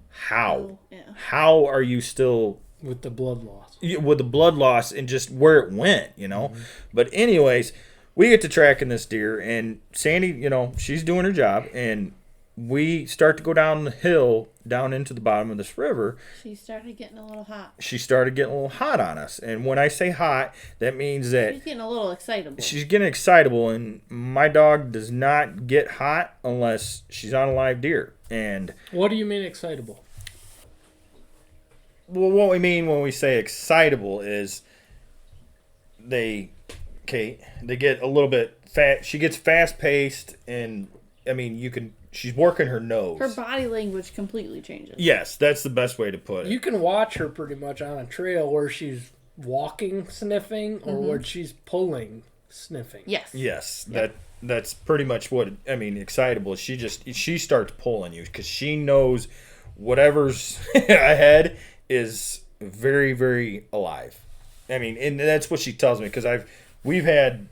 Speaker 5: how? How are you still
Speaker 4: with the blood loss?
Speaker 5: With the blood loss and just where it went, Mm-hmm. But anyways, we get to tracking this deer, and Sandy, she's doing her job, and we start to go down the hill, down into the bottom of this river.
Speaker 2: She started getting a little hot.
Speaker 5: She started getting a little hot on us. And when I say hot, that means that
Speaker 2: she's getting a little excitable.
Speaker 5: She's getting excitable, and my dog does not get hot unless she's on a live deer. And
Speaker 4: what do you mean excitable?
Speaker 5: Well, what we mean when we say excitable is they get a little bit fast. She gets fast-paced, and she's working her nose.
Speaker 2: Her body language completely changes.
Speaker 5: Yes, that's the best way to put it.
Speaker 4: You can watch her pretty much on a trail where she's walking, sniffing, or where she's pulling, sniffing.
Speaker 2: Yes.
Speaker 5: Yes, yep. That's pretty much what excitable. She starts pulling you because she knows whatever's ahead is very, very alive. And that's what she tells me, because we've had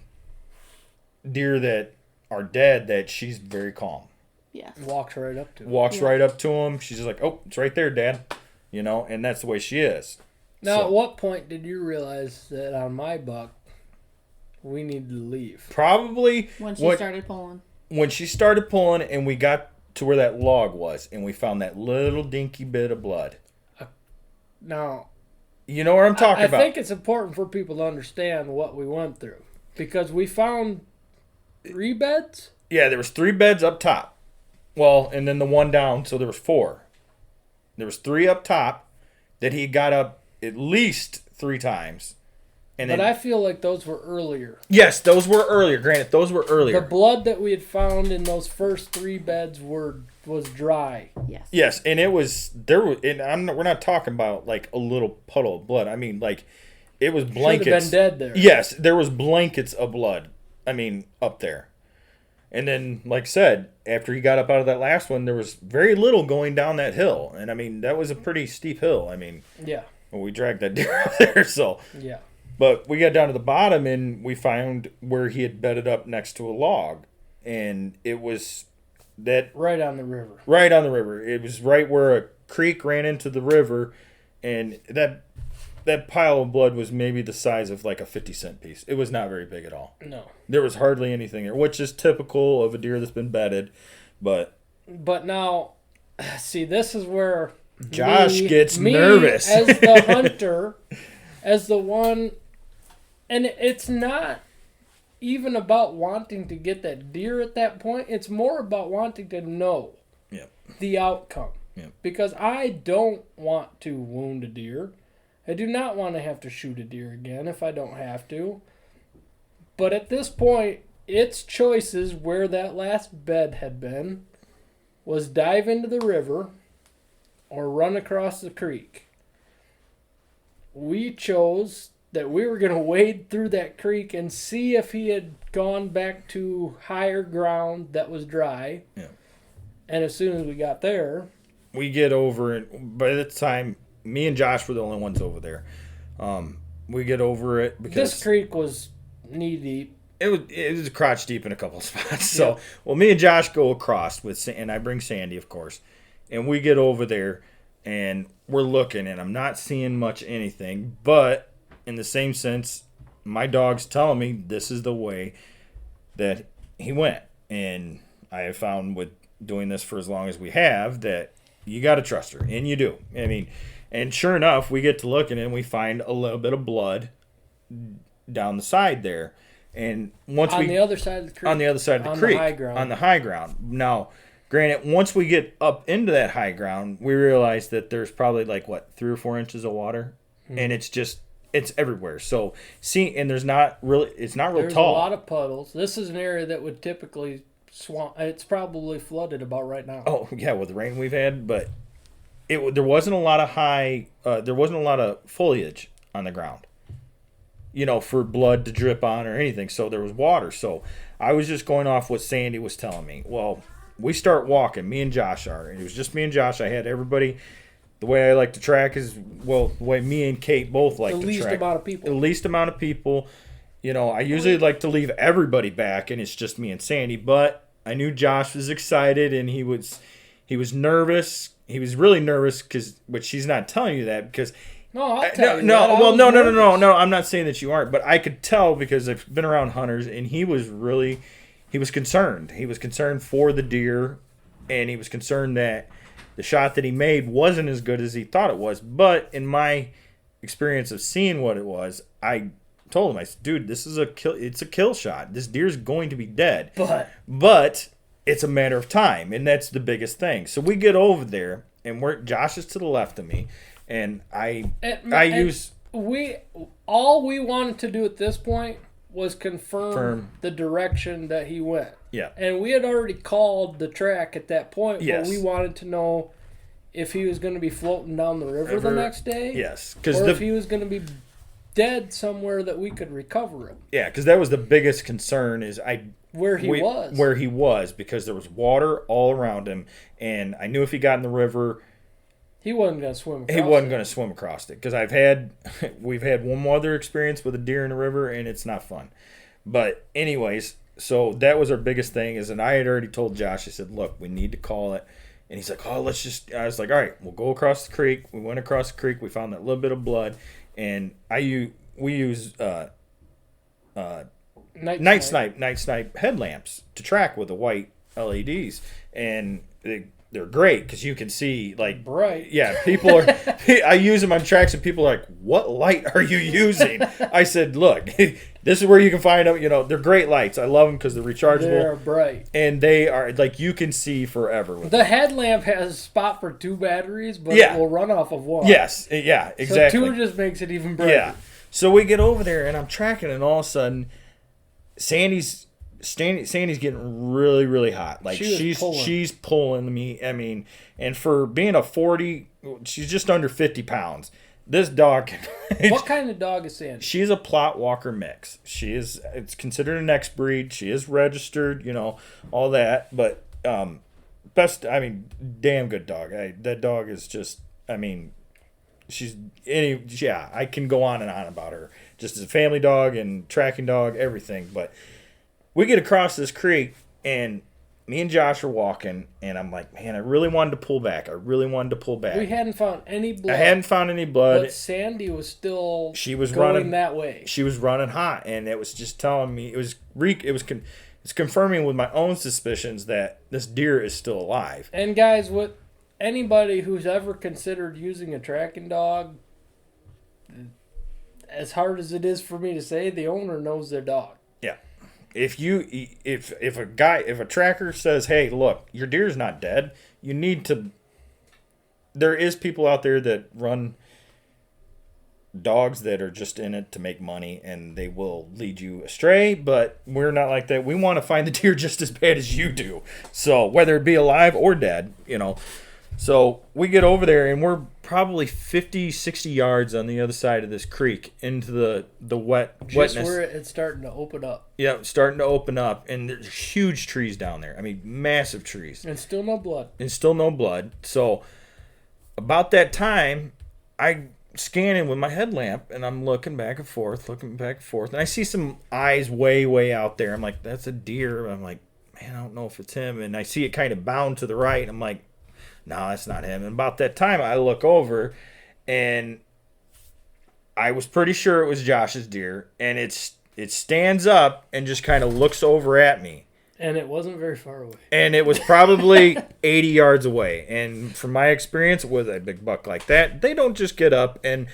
Speaker 5: deer that are dead that she's very calm.
Speaker 2: Yeah.
Speaker 4: Walks right up to him.
Speaker 5: Right up to him. She's just like, oh, it's right there, Dad. And that's the way she is.
Speaker 4: Now, at what point did you realize that on my buck, we needed to leave?
Speaker 5: Probably
Speaker 2: when she started pulling.
Speaker 5: When she started pulling, and we got to where that log was, and we found that little dinky bit of blood.
Speaker 4: Now,
Speaker 5: you know what I'm talking about.
Speaker 4: I think it's important for people to understand what we went through, because we found 3 beds.
Speaker 5: Yeah, there was 3 beds up top. Well, and then the one down, so there was 4. There was 3 up top that he got up at least 3 times.
Speaker 4: But I feel like those were earlier.
Speaker 5: Yes, those were earlier. Granted, those were earlier.
Speaker 4: The blood that we had found in those first 3 beds was dry.
Speaker 2: Yes.
Speaker 5: Yes, and it was we're not talking about like a little puddle of blood. It was blankets.
Speaker 4: Should have been dead there.
Speaker 5: Yes, there was blankets of blood. Up there. And then, like I said, after he got up out of that last one, there was very little going down that hill. And, that was a pretty steep hill.
Speaker 4: Yeah.
Speaker 5: Well, we dragged that deer up there, so.
Speaker 4: Yeah.
Speaker 5: But we got down to the bottom, and we found where he had bedded up next to a log. And it was that...
Speaker 4: Right on the river.
Speaker 5: Right on the river. It was right where a creek ran into the river, and that pile of blood was maybe the size of like a 50-cent piece. It was not very big at all.
Speaker 4: No.
Speaker 5: There was hardly anything there, which is typical of a deer that's been bedded. But
Speaker 4: now, see, this is where
Speaker 5: Josh gets nervous.
Speaker 4: As the hunter, as the one, and it's not even about wanting to get that deer at that point. It's more about wanting to know the outcome.
Speaker 5: Yep.
Speaker 4: Because I don't want to wound a deer. I do not want to have to shoot a deer again if I don't have to. But at this point, its choices where that last bed had been was dive into the river or run across the creek. We chose that we were going to wade through that creek and see if he had gone back to higher ground that was dry.
Speaker 5: Yeah.
Speaker 4: And as soon as we got there...
Speaker 5: We get over it. By the time... Me and Josh were the only ones over there. We get over it because
Speaker 4: this creek was knee deep.
Speaker 5: It was crotch deep in a couple of spots. So, well, me and Josh go across and I bring Sandy, of course, and we get over there and we're looking, and I'm not seeing much anything. But in the same sense, my dog's telling me this is the way that he went, and I have found with doing this for as long as we have that you got to trust her, and you do. And sure enough, we get to looking and we find a little bit of blood down the side there. And on
Speaker 4: the other side of the creek.
Speaker 5: On the other side of the creek. On the high ground. Now, granted, once we get up into that high ground, we realize that there's probably 3 or 4 inches of water. Mm-hmm. And it's everywhere. And it's not real tall.
Speaker 4: There's a lot of puddles. This is an area that would typically swamp. It's probably flooded about right now.
Speaker 5: Oh yeah, with the rain we've had, but there wasn't a lot of there wasn't a lot of foliage on the ground, for blood to drip on or anything. So there was water. So I was just going off what Sandy was telling me. Well, we start walking. Me and Josh are. And it was just me and Josh. I had everybody. The way I like to track is, the way me and Kate both like to track.
Speaker 4: The least amount of people.
Speaker 5: The least amount of people. I usually like to leave everybody back, and it's just me and Sandy. But I knew Josh was excited, and he was nervous. He was really nervous but she's not telling you that because.
Speaker 4: No, I'll tell you.
Speaker 5: No,
Speaker 4: that.
Speaker 5: well, no. I'm not saying that you aren't, but I could tell because I've been around hunters, and he was concerned. He was concerned for the deer, and he was concerned that the shot that he made wasn't as good as he thought it was. But in my experience of seeing what it was, I told him, I said, dude, this is it's a kill shot. This deer's going to be dead. But it's a matter of time, and that's the biggest thing. So we get over there, and Josh is to the left of me, and
Speaker 4: all we wanted to do at this point was confirm the direction that he went.
Speaker 5: Yeah.
Speaker 4: And we had already called the track at that point,
Speaker 5: yes.
Speaker 4: But we wanted to know if he was going to be floating down the river the next day.
Speaker 5: Yes.
Speaker 4: Or if he was going to be dead somewhere that we could recover him.
Speaker 5: Yeah, because that was the biggest concern is
Speaker 4: where he
Speaker 5: was, because there was water all around him, and I knew if he got in the river,
Speaker 4: he wasn't going to swim across
Speaker 5: it. He wasn't going to swim across it, because we've had one other experience with a deer in the river, and it's not fun. But anyways, so that was our biggest thing and I had already told Josh, I said, look, we need to call it. And he's like, I was like, all right, we'll go across the creek. We went across the creek. We found that little bit of blood, and we use night snipe headlamps to track with the white LEDs, and they're great because you can see like
Speaker 4: bright.
Speaker 5: Yeah, people are. I use them on tracks, and people are like, "What light are you using?" I said, "Look, this is where you can find them. They're great lights. I love them because they're rechargeable.
Speaker 4: They're bright,
Speaker 5: and they are like you can see forever. With
Speaker 4: the headlamp has a spot for 2 batteries, but it will run off of 1.
Speaker 5: Yes, yeah, exactly.
Speaker 4: So 2 just makes it even brighter.
Speaker 5: Yeah. So we get over there, and I'm tracking, and all of a sudden, Sandy's getting really, really hot. Like she's pulling me. I mean, and for being a 40, she's just under 50 pounds. This dog.
Speaker 4: What kind of dog is Sandy?
Speaker 5: She's a Plot Walker mix. It's considered an X breed. She is registered, all that. But damn good dog. That dog is just, I can go on and on about her. Just as a family dog and tracking dog, everything. But we get across this creek, and me and Josh are walking, and I'm like, man, I really wanted to pull back.
Speaker 4: We hadn't found any blood.
Speaker 5: I hadn't found any blood.
Speaker 4: But Sandy was still
Speaker 5: going
Speaker 4: running that way.
Speaker 5: She was running hot, and it was just telling me, it's confirming with my own suspicions that this deer is still alive.
Speaker 4: And guys, what anybody who's ever considered using a tracking dog, as hard as it is for me to say, the owner knows their dog.
Speaker 5: Yeah. If a tracker says, hey, look, your deer's not dead, you need to. There is people out there that run dogs that are just in it to make money, and they will lead you astray, but we're not like that. We want to find the deer just as bad as you do. So whether it be alive or dead, So we get over there, and we're probably 50, 60 yards on the other side of this creek into the wetness.
Speaker 4: Just where it's starting to open up.
Speaker 5: Yeah, starting to open up, and there's huge trees down there. I mean, massive trees.
Speaker 4: And still no blood.
Speaker 5: So about that time, I scanning with my headlamp, and I'm looking back and forth, and I see some eyes way, way out there. I'm like, that's a deer. I'm like, man, I don't know if it's him. And I see it kind of bound to the right, and I'm like, no, that's not him. And about that time, I look over, and I was pretty sure it was Josh's deer, and it stands up and just kind of looks over at me.
Speaker 4: And it wasn't very far away.
Speaker 5: And it was probably 80 yards away. And from my experience with a big buck like that, they don't just get up and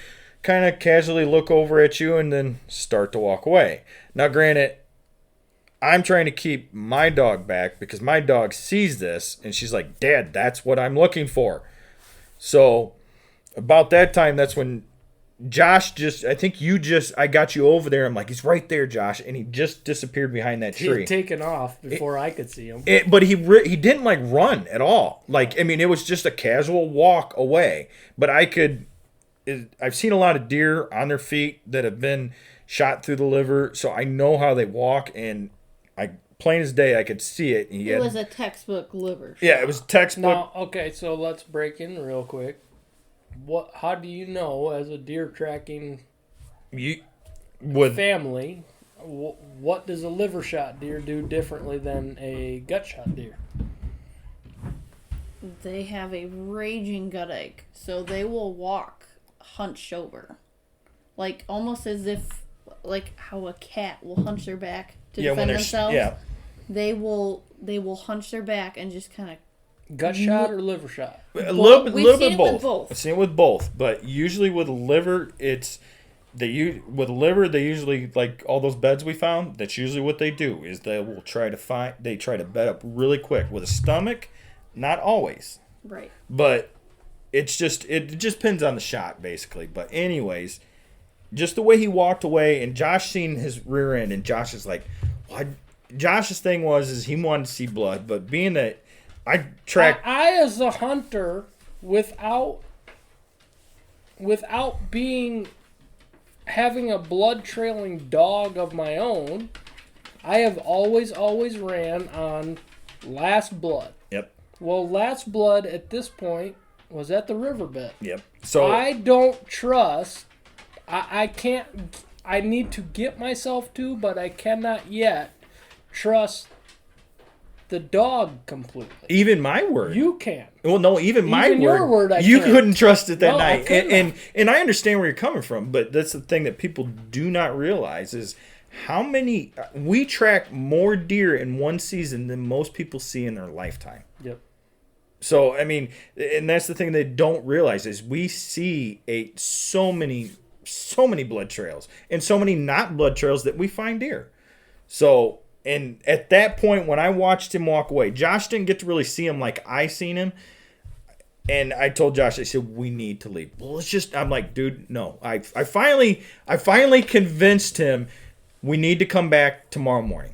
Speaker 5: kind of casually look over at you and then start to walk away. Now, granted, I'm trying to keep my dog back because my dog sees this, and she's like, Dad, that's what I'm looking for. So about that time, that's when Josh I think I got you over there. I'm like, he's right there, Josh. And he just disappeared behind that
Speaker 4: He
Speaker 5: tree.
Speaker 4: had taken off before I could see him.
Speaker 5: But he didn't like run at all. Like, I mean, it was just a casual walk away. But I've seen a lot of deer on their feet that have been shot through the liver. So I know how they walk. And plain as day, I could see it.
Speaker 2: It was a textbook liver shot.
Speaker 5: Yeah, it was textbook.
Speaker 4: Now, okay, so let's break in real quick. How do you know, as a deer tracking family, what does a liver shot deer do differently than a gut shot deer?
Speaker 2: They have a raging gut ache, so they will walk hunched over, like almost as if, like how a cat will hunch their back to defend themselves. They will hunch their back and just kind of.
Speaker 4: Gut shot or liver shot?
Speaker 5: A little bit
Speaker 2: With
Speaker 5: both. I've seen it with both, but usually with liver, they usually, like all those beds we found. That's usually what they do is they try to bed up really quick with a stomach. Not always,
Speaker 2: right?
Speaker 5: But it just depends on the shot basically. But anyways, just the way he walked away, and Josh seen his rear end, and Josh is like, well, Josh's thing is he wanted to see blood, but being that. I
Speaker 4: as a hunter, without having a blood trailing dog of my own, I have always ran on last blood.
Speaker 5: Yep.
Speaker 4: Well, last blood at this point was at the riverbed.
Speaker 5: Yep. So
Speaker 4: I don't trust. I can't. I need to get myself to, but I cannot yet trust the dog completely.
Speaker 5: Even my word.
Speaker 4: You can't.
Speaker 5: Well, no, even my word.
Speaker 4: Your word,
Speaker 5: you
Speaker 4: can't.
Speaker 5: Couldn't trust it that
Speaker 4: No,
Speaker 5: night.
Speaker 4: and
Speaker 5: I understand where you're coming from, but that's the thing that people do not realize is how many we track more deer in one season than most people see in their lifetime.
Speaker 4: Yep.
Speaker 5: So, I mean, and that's the thing they don't realize is we see so many blood trails and so many not blood trails that we find deer. So, and at that point, when I watched him walk away, Josh didn't get to really see him like I seen him. And I told Josh, I said, we need to leave. Well, I'm like, dude, no. I finally convinced him we need to come back tomorrow morning.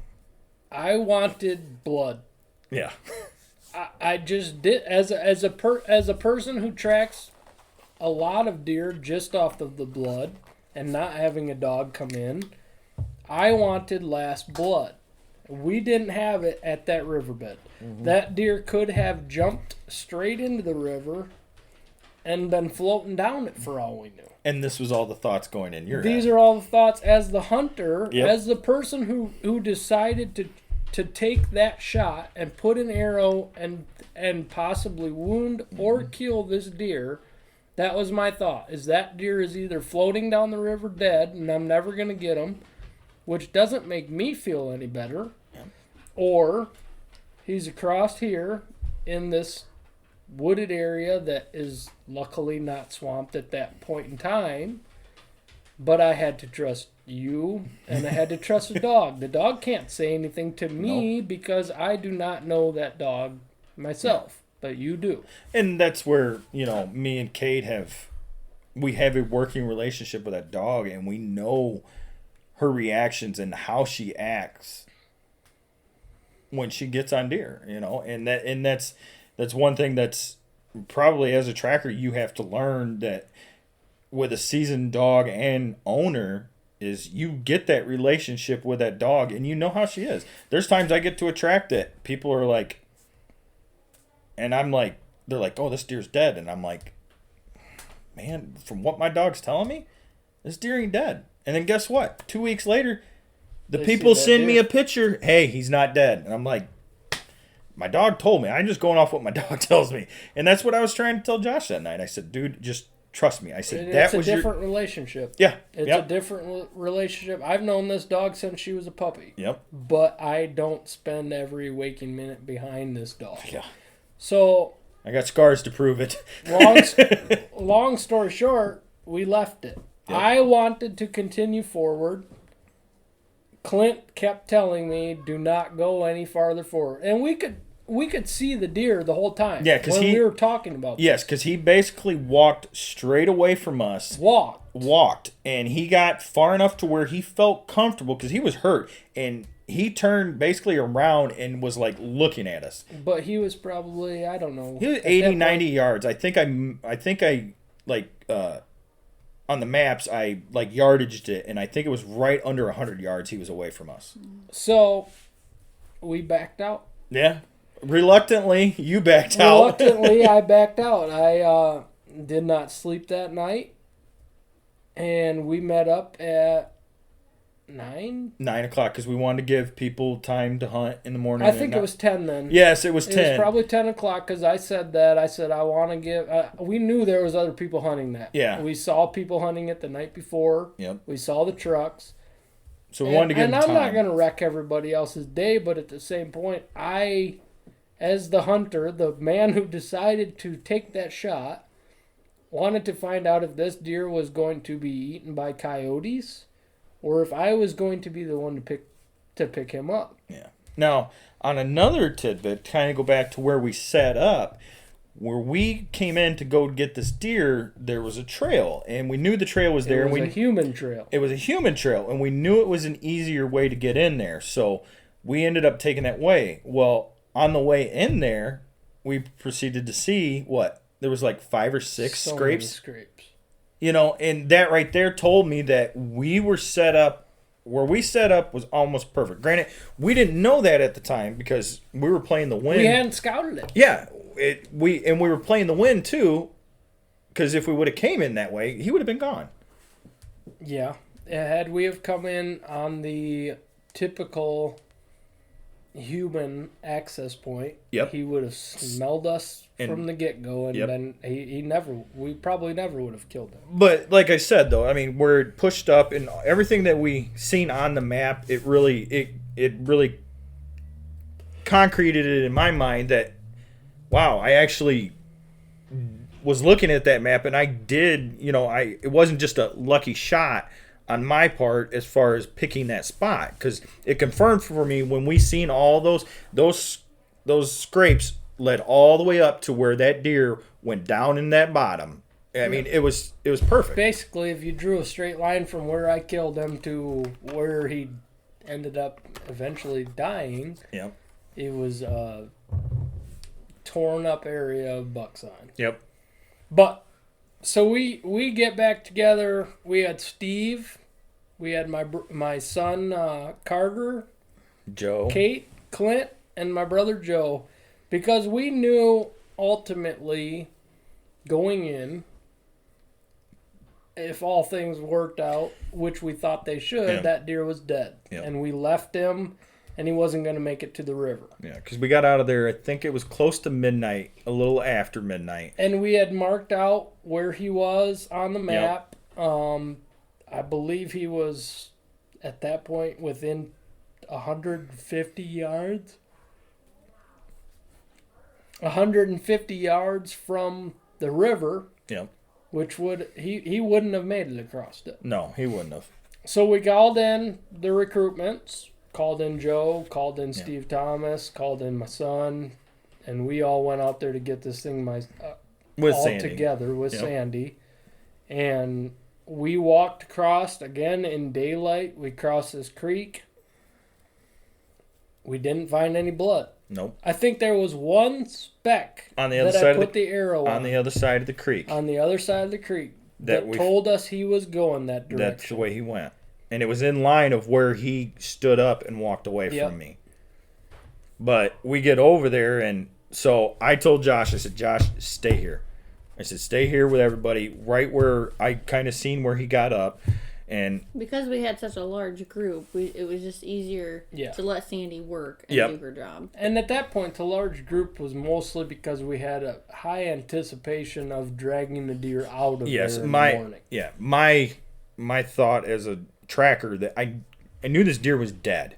Speaker 4: I wanted blood.
Speaker 5: Yeah.
Speaker 4: I just did as a person who tracks a lot of deer just off of the blood and not having a dog come in. I wanted last blood. We didn't have it at that riverbed. Mm-hmm. That deer could have jumped straight into the river and been floating down it for all we knew.
Speaker 5: And this was all the thoughts going in your head.
Speaker 4: These are all the thoughts as the hunter,
Speaker 5: yep.
Speaker 4: As the person who decided to take that shot and put an arrow and possibly wound or kill this deer. That was my thought. Is that deer is either floating down the river dead and I'm never going to get him, which doesn't make me feel any better, or he's across here in this wooded area that is luckily not swamped at that point in time, but I had to trust you and I had to trust the dog. The dog can't say anything to me because I do not know that dog myself, but you do.
Speaker 5: And that's where, me and Kate we have a working relationship with that dog, and we know her reactions and how she acts when she gets on deer, and that's one thing that's probably as a tracker you have to learn that with a seasoned dog and owner is you get that relationship with that dog and you know how she is. There's times I get to a track that people are like, and I'm like, they're like, oh, this deer's dead, and I'm like, man, from what my dog's telling me, this deer ain't dead. And then guess what? 2 weeks later, the people send me a picture. Hey, he's not dead. And I'm like, my dog told me. I'm just going off what my dog tells me. And that's what I was trying to tell Josh that night. I said, dude, just trust me. I said,
Speaker 4: it's a different relationship.
Speaker 5: Yeah.
Speaker 4: It's a different relationship. I've known this dog since she was a puppy.
Speaker 5: Yep.
Speaker 4: But I don't spend every waking minute behind this dog.
Speaker 5: Yeah.
Speaker 4: So
Speaker 5: I got scars to prove it.
Speaker 4: long story short, we left it. Yep. I wanted to continue forward. Clint kept telling me, do not go any farther forward. And we could we could see the deer the whole time.
Speaker 5: Yeah, 'cause
Speaker 4: we were talking about
Speaker 5: Yes, because he basically walked straight away from us. Walked, and he got far enough to where he felt comfortable because he was hurt, and he turned basically around and was like looking at us.
Speaker 4: But he was probably, I don't know.
Speaker 5: He was 80, 90 yards. I think I like on the maps I like yardaged it, and I think it was right under 100 yards he was away from us.
Speaker 4: So we backed out.
Speaker 5: Yeah. Reluctantly, you backed out.
Speaker 4: Reluctantly, I backed out. I did not sleep that night, and we met up at 9?
Speaker 5: 9 o'clock because we wanted to give people time to hunt in the morning.
Speaker 4: I think it was 10 then.
Speaker 5: Yes, it was 10.
Speaker 4: It was probably 10 o'clock because I said that. I said I want to give... we knew there was other people hunting that.
Speaker 5: Yeah.
Speaker 4: We saw people hunting it the night before.
Speaker 5: Yep.
Speaker 4: We saw the trucks.
Speaker 5: So we wanted to give them time.
Speaker 4: And I'm not going to wreck everybody else's day, but at the same point, I, as the hunter, the man who decided to take that shot, wanted to find out if this deer was going to be eaten by coyotes or if I was going to be the one to pick him up.
Speaker 5: Yeah. Now, on another tidbit, kind of go back to where we set up, where we came in to go get this deer, there was a trail, and we knew the trail was there.
Speaker 4: It was a human trail.
Speaker 5: It was a human trail, and we knew it was an easier way to get in there, so we ended up taking that way. Well, on the way in there, we proceeded to see, what? There was like 5 or 6
Speaker 4: so
Speaker 5: scrapes.
Speaker 4: Many scrapes.
Speaker 5: You know, and that right there told me that we were set up, where we set up was almost perfect. Granted, we didn't know that at the time because we were playing the wind.
Speaker 4: We hadn't scouted it.
Speaker 5: Yeah, we were playing the wind too, because if we would have came in that way, he would have been gone.
Speaker 4: Yeah. Had we have come in on the typical human access point,
Speaker 5: Yep.
Speaker 4: he would have smelled us from the get-go, and
Speaker 5: Yep.
Speaker 4: then we probably never would have killed him.
Speaker 5: But like I said, though, I mean, we're pushed up, and everything that we seen on the map, it really concreted it in my mind that, wow, I actually was looking at that map, and I did, it wasn't just a lucky shot on my part as far as picking that spot, because it confirmed for me when we seen all those scrapes led all the way up to where that deer went down in that bottom. I mean, it was perfect.
Speaker 4: Basically, if you drew a straight line from where I killed him to where he ended up eventually dying,
Speaker 5: Yep.
Speaker 4: it was a torn up area of bucksign.
Speaker 5: Yep.
Speaker 4: But so we get back together. We had Steve, we had my son Carter,
Speaker 5: Joe,
Speaker 4: Kate, Clint, and my brother Joe, because we knew ultimately going in, if all things worked out, which we thought they should,
Speaker 5: Yeah.
Speaker 4: that deer was dead.
Speaker 5: Yeah.
Speaker 4: And we left him, and he wasn't going to make it to the river.
Speaker 5: Yeah, because we got out of there, I think it was close to midnight, a little after midnight.
Speaker 4: And we had marked out where he was on the map. I believe he was, at that point, within 150 yards. 150 yards from the river.
Speaker 5: Yep.
Speaker 4: Which he wouldn't have made it across it.
Speaker 5: No, he wouldn't have.
Speaker 4: So we called in the recruitments, called in Joe, called in Steve Thomas, called in my son, and we all went out there to get this thing
Speaker 5: With
Speaker 4: all
Speaker 5: Sandy.
Speaker 4: together with
Speaker 5: Yep.
Speaker 4: Sandy. And we walked across again in daylight. We crossed this creek. We didn't find any blood.
Speaker 5: Nope.
Speaker 4: I think there was one speck
Speaker 5: On the other
Speaker 4: that
Speaker 5: side
Speaker 4: I
Speaker 5: of
Speaker 4: put the arrow
Speaker 5: on the other side of the creek.
Speaker 4: on the other side of the creek that
Speaker 5: we-
Speaker 4: told us he was going that direction.
Speaker 5: That's the way he went. And it was in line of where he stood up and walked away
Speaker 4: Yep.
Speaker 5: from me. But we get over there, and so I told Josh, I said, Josh, stay here. I said, stay here with everybody right where I kind of seen where he got up. And
Speaker 2: Because we had such a large group, it was just easier to let Sandy work and
Speaker 5: Yep.
Speaker 2: do her job.
Speaker 4: And at that point, the large group was mostly because we had a high anticipation of dragging the deer out of
Speaker 5: yes,
Speaker 4: there in the morning.
Speaker 5: my thought as a tracker that I knew this deer was dead.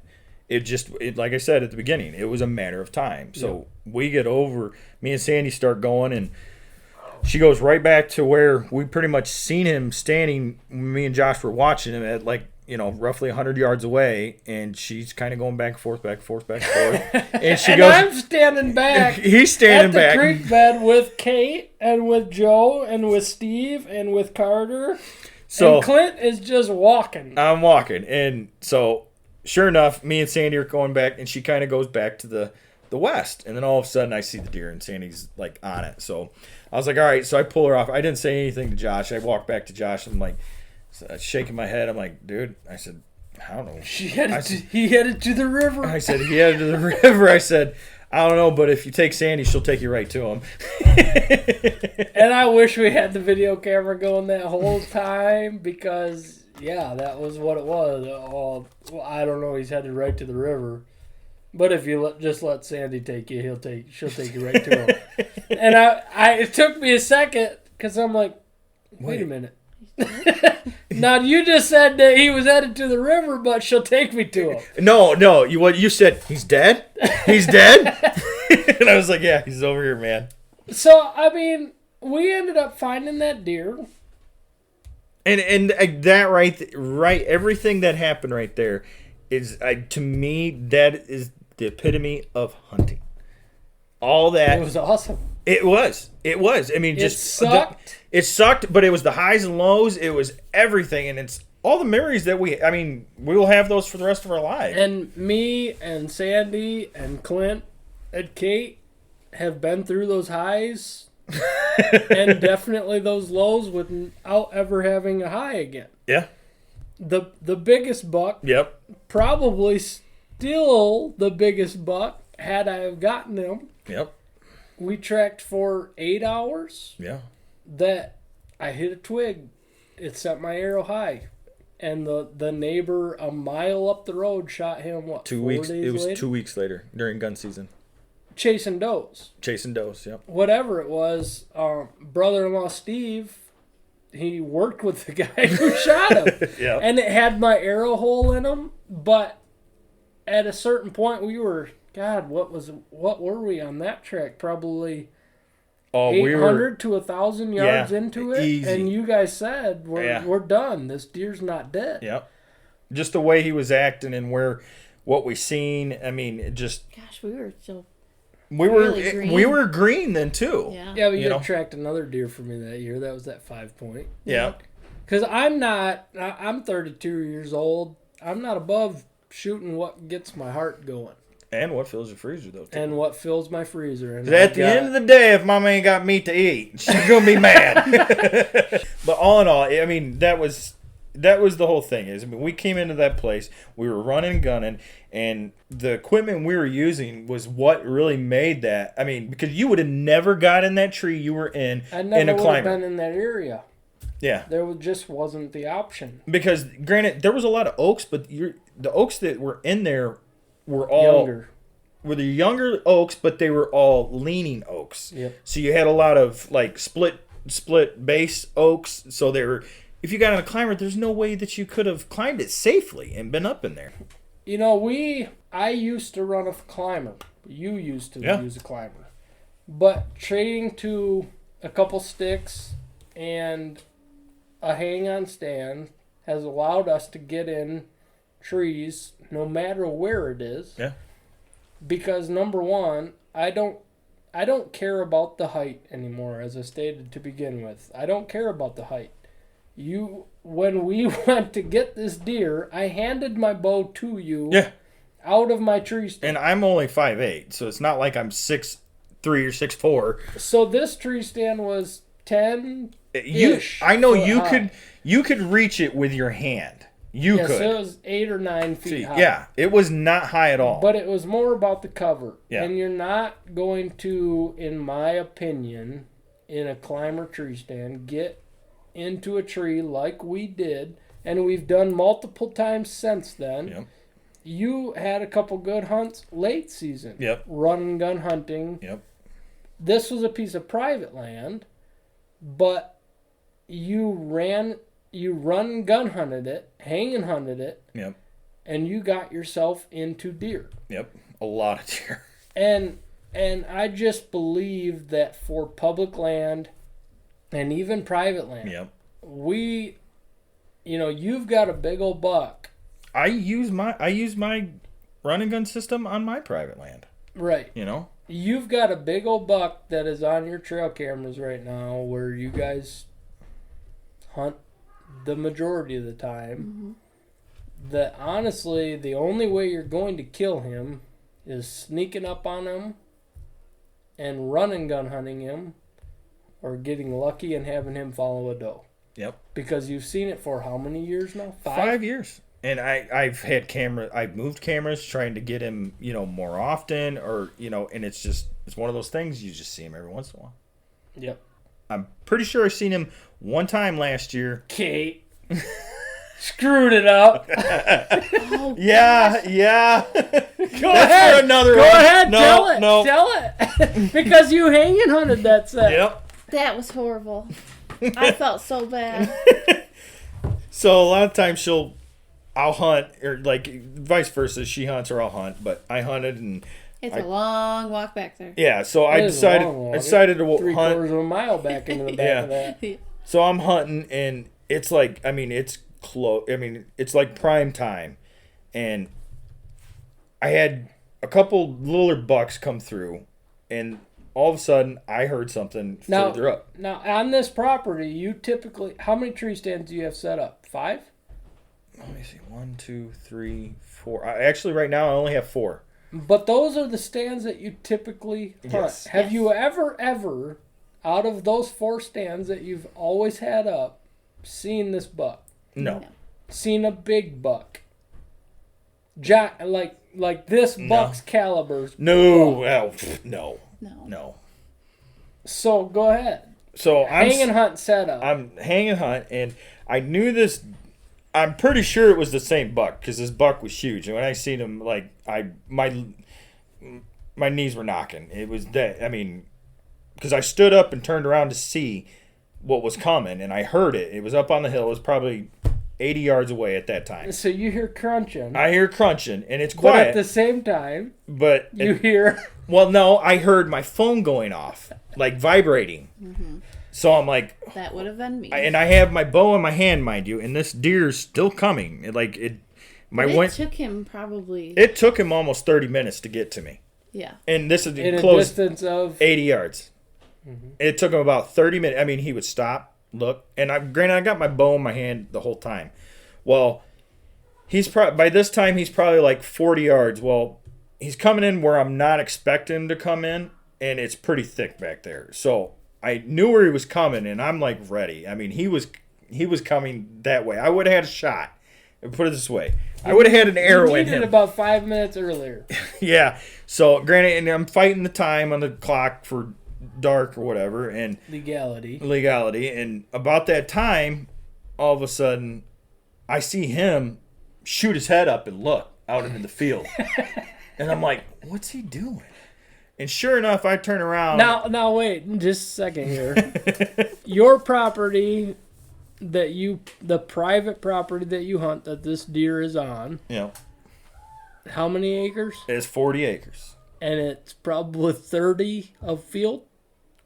Speaker 5: It like I said at the beginning, it was a matter of time. So we get over, me and Sandy start going, and she goes right back to where we pretty much seen him standing. Me and Josh were watching him at like roughly 100 yards away, and she's kind of going back and forth, back and forth, back and forth. And she
Speaker 4: And
Speaker 5: goes.
Speaker 4: I'm standing back.
Speaker 5: He's standing
Speaker 4: at the
Speaker 5: back.
Speaker 4: creek bed with Kate and with Joe and with Steve and with Carter.
Speaker 5: So
Speaker 4: and Clint is just walking.
Speaker 5: I'm walking, and so sure enough, me and Sandy are going back, and she kind of goes back to the west, and then all of a sudden I see the deer, and Sandy's like on it. So I was like, all right. So I pull her off. I didn't say anything to Josh. I walked back to Josh, and I'm like shaking my head. I'm like, dude. I said, I don't know.
Speaker 4: He headed to the river.
Speaker 5: I said he headed to the river. I said, I don't know, but if you take Sandy, she'll take you right to him.
Speaker 4: And I wish we had the video camera going that whole time because, yeah, that was what it was. Oh, well, I don't know. He's headed right to the river. But if you just let Sandy take you, she'll take you right to him. And it took me a second because I'm like, wait a minute. Now you just said that he was headed to the river, but she'll take me to him.
Speaker 5: No. What you said? He's dead. He's dead. And I was like, yeah, he's over here, man.
Speaker 4: So I mean, we ended up finding that deer,
Speaker 5: and that right, everything that happened right there is to me that is the epitome of hunting. All that
Speaker 4: it was awesome.
Speaker 5: It was. I mean,
Speaker 4: It sucked.
Speaker 5: It sucked, but it was the highs and lows. It was everything, and it's all the memories that we will have those for the rest of our lives.
Speaker 4: And me and Sandy and Clint and Kate have been through those highs and definitely those lows without ever having a high again.
Speaker 5: Yeah.
Speaker 4: The biggest buck,
Speaker 5: Yep.
Speaker 4: probably still the biggest buck had I have gotten him.
Speaker 5: Yep.
Speaker 4: We tracked for 8 hours.
Speaker 5: Yeah.
Speaker 4: That I hit a twig. It sent my arrow high. And the neighbor a mile up the road shot him,
Speaker 5: 2
Speaker 4: 4
Speaker 5: weeks.
Speaker 4: days
Speaker 5: It was
Speaker 4: later?
Speaker 5: 2 weeks later during gun season.
Speaker 4: Chasing does.
Speaker 5: Chasing does, yep.
Speaker 4: Whatever it was, brother-in-law Steve, he worked with the guy who shot him.
Speaker 5: Yeah.
Speaker 4: And it had my arrow hole in him, but at a certain point we were, God, what were we on that track? Probably 800 to 1,000 yards into it.
Speaker 5: Easy.
Speaker 4: And you guys said, we're done. This deer's not dead.
Speaker 5: Yep. Just the way he was acting and what we seen, I mean, it just...
Speaker 2: Gosh, we were still
Speaker 5: We
Speaker 2: green.
Speaker 5: we were green then too.
Speaker 2: Yeah.
Speaker 4: Yeah, but you had tracked another deer for me that year. That was that 5 point.
Speaker 5: Yeah.
Speaker 4: Because I'm 32 years old. I'm not above shooting what gets my heart going.
Speaker 5: And what fills your freezer though too.
Speaker 4: And what fills my freezer. And
Speaker 5: At the end of the day, if Mama ain't got meat to eat, she's gonna be mad. But all in all, I mean, that was the whole thing. We came into that place, we were running and gunning, and the equipment we were using was what really made that. I mean, because you would have never got in that tree you were in
Speaker 4: I
Speaker 5: a
Speaker 4: never would have
Speaker 5: climber.
Speaker 4: been in that area.
Speaker 5: Yeah.
Speaker 4: Just wasn't the option.
Speaker 5: Because granted, there was a lot of oaks, but the oaks that were in there were all
Speaker 4: Younger.
Speaker 5: Were the younger oaks, but they were all leaning oaks.
Speaker 4: Yep.
Speaker 5: So you had a lot of like split base oaks. So they were. If you got on a climber, there's no way that you could have climbed it safely and been up in there.
Speaker 4: You know, I used to run a climber. You used to use a climber. But trading to a couple sticks and a hang-on stand has allowed us to get in trees no matter where it is.
Speaker 5: Yeah.
Speaker 4: Because number one, I don't care about the height anymore, as I stated to begin with. I don't care about the height. When we went to get this deer, I handed my bow to you.
Speaker 5: Yeah.
Speaker 4: Out of my tree stand.
Speaker 5: And I'm only 5'8", so it's not like I'm 6'3" or 6'4".
Speaker 4: So this tree stand was 10.
Speaker 5: I know you could reach it with your hand. You could.
Speaker 4: So it was 8 or 9 feet high.
Speaker 5: Yeah, it was not high at all.
Speaker 4: But it was more about the cover.
Speaker 5: Yeah.
Speaker 4: And you're not going to, in my opinion, in a climber tree stand, get into a tree like we did, and we've done multiple times since then.
Speaker 5: Yep.
Speaker 4: You had a couple good hunts late season.
Speaker 5: Yep.
Speaker 4: Run and gun hunting.
Speaker 5: Yep.
Speaker 4: This was a piece of private land, but you run and gun hunted it, hang and hunted it.
Speaker 5: Yep.
Speaker 4: And you got yourself into deer.
Speaker 5: Yep. A lot of deer.
Speaker 4: And I just believe that for public land and even private land,
Speaker 5: Yep.
Speaker 4: you've got a big old buck.
Speaker 5: I use my run and gun system on my private land.
Speaker 4: Right. You've got a big old buck that is on your trail cameras right now where you guys hunt the majority of the time. That honestly, the only way you're going to kill him is sneaking up on him and run and gun hunting him or getting lucky and having him follow a doe.
Speaker 5: Yep.
Speaker 4: Because you've seen it for how many years now?
Speaker 5: 5 years. And I've moved cameras trying to get him, more often or, and it's one of those things you just see him every once in a while.
Speaker 4: Yep.
Speaker 5: I'm pretty sure I've seen him one time last year.
Speaker 4: Kate. Screwed it up.
Speaker 2: Oh,
Speaker 5: Yeah.
Speaker 4: Go ahead.
Speaker 5: For another
Speaker 4: Go
Speaker 5: one.
Speaker 4: ahead.
Speaker 5: No,
Speaker 4: Tell it. Because you hanging hunted that set.
Speaker 5: Yep.
Speaker 2: that was horrible. I felt so bad.
Speaker 5: So a lot of times I'll hunt, or like vice versa. She hunts or I'll hunt, but I hunted and
Speaker 2: It's a long walk back there.
Speaker 5: yeah. So I
Speaker 4: It is a long walk.
Speaker 5: decided to hunt.
Speaker 4: 3/4 of a mile back into the back of that.
Speaker 5: So I'm hunting, and it's like, it's close. It's like prime time, and I had a couple littler bucks come through, and all of a sudden I heard something further up.
Speaker 4: Now, on this property, you typically, how many tree stands do you have set up? 5?
Speaker 5: Let me see. 1, 2, 3, 4. Actually, right now I only have 4.
Speaker 4: But those are the stands that you typically hunt.
Speaker 5: Yes.
Speaker 4: Have you ever, out of those 4 stands that you've always had up, seen this buck?
Speaker 5: No.
Speaker 4: Seen a big buck? Like this buck's calibers?
Speaker 5: No.
Speaker 4: buck.
Speaker 5: Well, no.
Speaker 4: So go ahead.
Speaker 5: So
Speaker 4: Hang and hunt setup.
Speaker 5: I'm hang and hunt, and I knew this. I'm pretty sure it was the same buck because this buck was huge, and when I seen him, like my knees were knocking. It was that. Because I stood up and turned around to see what was coming, and I heard it. It was up on the hill. It was probably 80 yards away at that time.
Speaker 4: So you hear crunching.
Speaker 5: I hear crunching, and it's
Speaker 4: but
Speaker 5: quiet.
Speaker 4: at the same time,
Speaker 5: But
Speaker 4: you hear.
Speaker 5: well, no, I heard my phone going off, like vibrating. So I'm like,
Speaker 2: That would have been me.
Speaker 5: and I have my bow in my hand, mind you, and this deer's still coming.
Speaker 2: It took him probably.
Speaker 5: It took him almost 30 minutes to get to me,
Speaker 2: Yeah.
Speaker 5: and this is
Speaker 4: In a
Speaker 5: close
Speaker 4: distance of
Speaker 5: 80 yards. It took him about 30 minutes. He would stop, look, and granted, I got my bow in my hand the whole time. Well, by this time he's probably like 40 yards. Well, he's coming in where I'm not expecting him to come in, and it's pretty thick back there. So I knew where he was coming, and I'm like ready. He was coming that way. I would have had a shot. Put it this way, I would have had an arrow
Speaker 4: you
Speaker 5: in
Speaker 4: needed
Speaker 5: him.
Speaker 4: about 5 minutes earlier.
Speaker 5: Yeah. So granted, and I'm fighting the time on the clock for dark or whatever, and legality, and about that time, all of a sudden, I see him shoot his head up and look out into the field, and I'm like, "What's he doing?" And sure enough, I turn around.
Speaker 4: Now wait, just a second here. Your property the private property that you hunt that this deer is on.
Speaker 5: Yeah.
Speaker 4: How many acres?
Speaker 5: It's 40 acres.
Speaker 4: And it's probably 30 of field?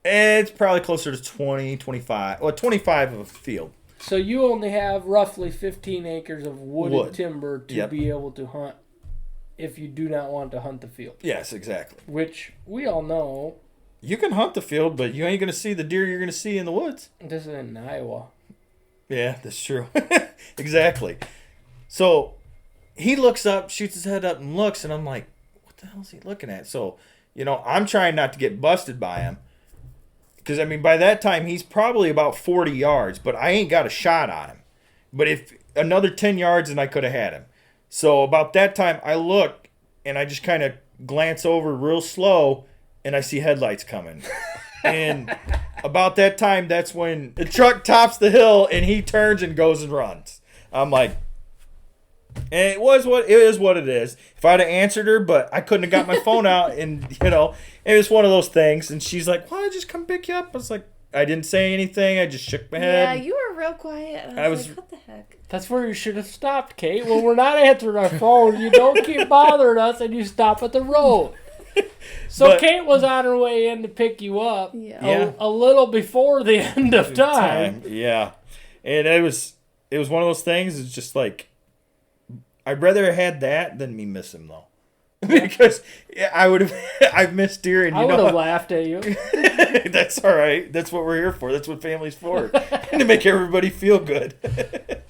Speaker 5: It's probably closer to 20, 25. Well, 25 of a field.
Speaker 4: So you only have roughly 15 acres of wood. Timber to be able to hunt if you do not want to hunt the field.
Speaker 5: Yes, exactly.
Speaker 4: Which we all know.
Speaker 5: You can hunt the field, but you ain't going to see the deer you're going to see in the woods.
Speaker 4: This is in Iowa.
Speaker 5: Yeah, that's true. Exactly. So he looks up, shoots his head up and looks, and I'm like, what the hell is he looking at? So, I'm trying not to get busted by him. Because, by that time, he's probably about 40 yards, but I ain't got a shot on him. But if another 10 yards, and I could have had him. So about that time, I look, and I just kind of glance over real slow, and I see headlights coming. And about that time, that's when the truck tops the hill, and he turns and goes and runs. I'm like, and it is what it is. If I'd have answered her, but I couldn't have got my phone out, and it was one of those things. And she's like, "Why, I just come pick you up?" I was like, I didn't say anything. I just shook my head.
Speaker 2: Yeah, you were real quiet. And I was like, what the heck?
Speaker 4: That's where you should have stopped, Kate. When we're not answering our phone, you don't keep bothering us, and you stop at the road. So Kate was on her way in to pick you up a little before the end of time.
Speaker 5: Yeah. And it was it was one of those things. It's just like, I'd rather have had that than me miss him though. Because I would have, I've missed deer, and
Speaker 4: I would have laughed at you.
Speaker 5: That's all right. That's what we're here for. That's what family's for, to make everybody feel good.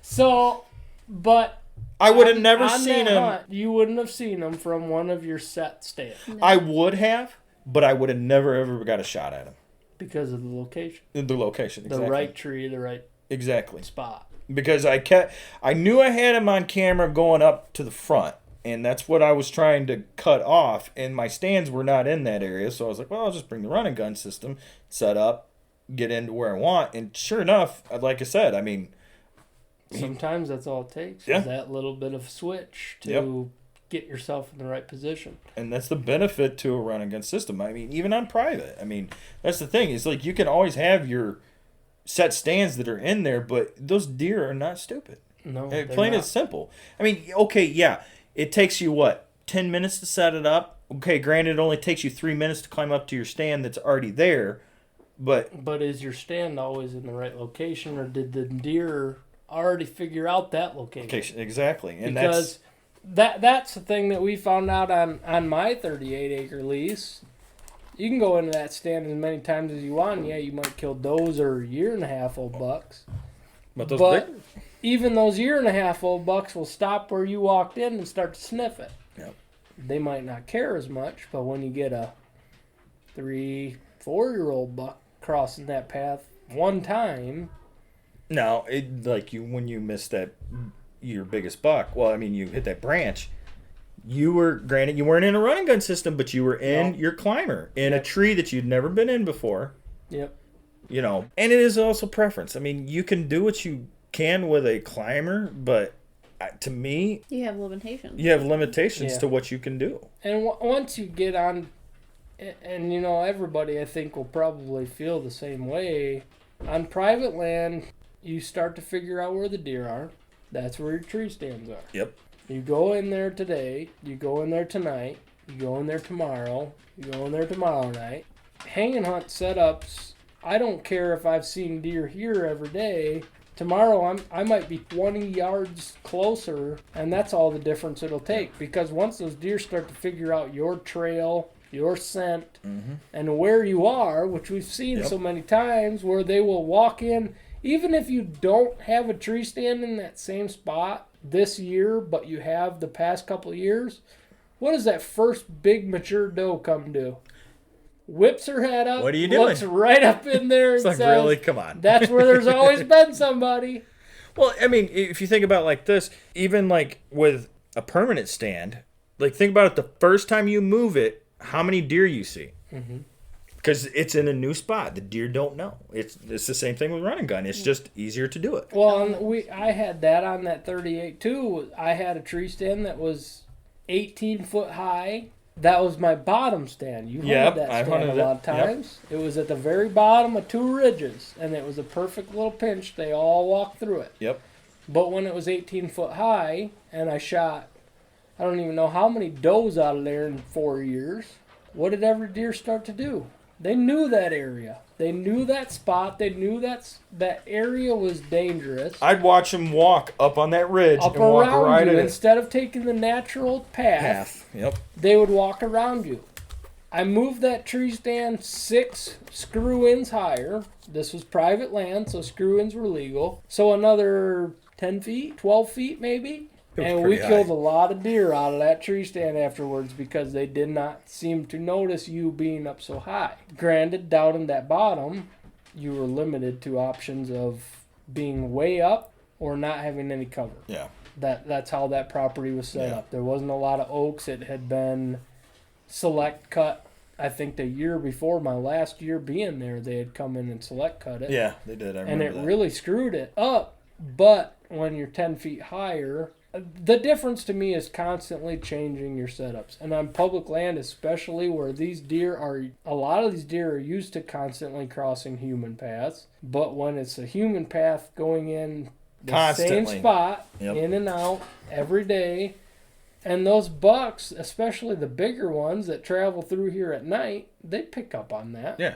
Speaker 4: So, but
Speaker 5: I would have never
Speaker 4: on
Speaker 5: seen
Speaker 4: that
Speaker 5: him.
Speaker 4: hunt, you wouldn't have seen him from one of your set stands
Speaker 5: I would have, but I would have never ever got a shot at him.
Speaker 4: because of the location,
Speaker 5: The location, exactly.
Speaker 4: the right tree, the right
Speaker 5: Exactly.
Speaker 4: spot.
Speaker 5: Because I knew I had him on camera going up to the front, and that's what I was trying to cut off, and my stands were not in that area, so I was like, well, I'll just bring the running gun system, set up, get into where I want, and sure enough, like I said, I mean,
Speaker 4: Sometimes that's all it takes.
Speaker 5: Yeah.
Speaker 4: Is that little bit of switch to
Speaker 5: Yep.
Speaker 4: get yourself in the right position.
Speaker 5: and that's the benefit to a running gun system. I mean, even on private, I mean, that's the thing, is like, you can always have your set stands that are in there, but those deer are not stupid.
Speaker 4: No,
Speaker 5: Plain
Speaker 4: they're
Speaker 5: and
Speaker 4: not.
Speaker 5: simple. I mean, okay, yeah, it takes you what, 10 minutes to set it up? Okay, granted, it only takes you 3 minutes to climb up to your stand that's already there, but
Speaker 4: But is your stand always in the right location, or did the deer already figure out that location?
Speaker 5: okay, exactly, and
Speaker 4: Because that's the thing that we found out on my 38-acre lease. You can go into that stand as many times as you want, and yeah, you might kill does or year-and-a-half-old bucks.
Speaker 5: but those
Speaker 4: But
Speaker 5: big,
Speaker 4: even those year-and-a-half-old bucks will stop where you walked in and start to sniff it.
Speaker 5: Yep.
Speaker 4: They might not care as much, but when you get a 3-4-year-old buck crossing that path one time,
Speaker 5: no, it like you when you miss that your biggest buck. Well, I mean, you hit that branch. You were granted you weren't in a running gun system, but you were in
Speaker 4: No.
Speaker 5: your climber in a
Speaker 4: Yep.
Speaker 5: tree that you'd never been in before.
Speaker 4: yep,
Speaker 5: You know, and it is also preference. I mean, you can do what you can with a climber, but to me,
Speaker 2: You have limitations.
Speaker 5: you have limitations
Speaker 4: Yeah.
Speaker 5: to what you can do.
Speaker 4: and once you get on, and you know, everybody I think will probably feel the same way. On private land, you start to figure out where the deer are. That's where your tree stands are.
Speaker 5: Yep.
Speaker 4: You go in there today, you go in there tonight, you go in there tomorrow, you go in there tomorrow night. Hanging hunt setups, I don't care if I've seen deer here every day. Tomorrow I might be 20 yards closer, and that's all the difference it'll take. Because once those deer start to figure out your trail, your scent, and where you are, which we've seen
Speaker 5: Yep.
Speaker 4: so many times, where they will walk in, even if you don't have a tree stand in that same spot this year, but you have the past couple of years, what does that first big mature doe come do? Whips her head up,
Speaker 5: What are you doing?
Speaker 4: looks right up in there
Speaker 5: It's
Speaker 4: and
Speaker 5: like,
Speaker 4: says,
Speaker 5: really? Come on.
Speaker 4: that's where there's always been somebody.
Speaker 5: Well, I mean, if you think about it like this, even like with a permanent stand, like think about it, the first time you move it, how many deer you see. Because it's in a new spot. The deer don't know. It's the same thing with running gun. It's just easier to do it.
Speaker 4: Well, and I had that on that 38 too. I had a tree stand that was 18 foot high. That was my bottom stand. You hunted
Speaker 5: Yep,
Speaker 4: that
Speaker 5: I've
Speaker 4: stand a
Speaker 5: hunted
Speaker 4: lot of
Speaker 5: it. Yep.
Speaker 4: times. It was at the very bottom of 2 ridges, and it was a perfect little pinch. They all walked through it.
Speaker 5: Yep.
Speaker 4: But when it was 18 foot high, and I shot, I don't even know how many does out of there in 4 years, what did every deer start to do? They knew that area. They knew that spot. They knew that area was dangerous.
Speaker 5: I'd watch them walk up on that ridge
Speaker 4: Up
Speaker 5: and walk
Speaker 4: around
Speaker 5: right
Speaker 4: you,
Speaker 5: at it.
Speaker 4: instead of taking the natural path,
Speaker 5: Yep.
Speaker 4: they would walk around you. I moved that tree stand 6 screw-ins higher. This was private land, so screw-ins were legal. So another 10 feet, 12 feet maybe.
Speaker 5: It was
Speaker 4: And we
Speaker 5: pretty
Speaker 4: killed
Speaker 5: high.
Speaker 4: a lot of deer out of that tree stand afterwards because they did not seem to notice you being up so high. Granted, down in that bottom, you were limited to options of being way up or not having any cover.
Speaker 5: Yeah.
Speaker 4: That's how that property was set
Speaker 5: Yeah.
Speaker 4: up. There wasn't a lot of oaks. It had been select cut. I think the year before my last year being there, they had come in and select cut it.
Speaker 5: Yeah, they did. I
Speaker 4: And
Speaker 5: remember
Speaker 4: it
Speaker 5: that.
Speaker 4: really screwed it up. But when you're 10 feet higher, the difference to me is constantly changing your setups. And on public land, especially where these deer are, a lot of these deer are used to constantly crossing human paths. But when it's a human path going in the
Speaker 5: Constantly.
Speaker 4: same spot,
Speaker 5: Yep.
Speaker 4: in and out, every day, and those bucks, especially the bigger ones that travel through here at night, they pick up on that.
Speaker 5: Yeah.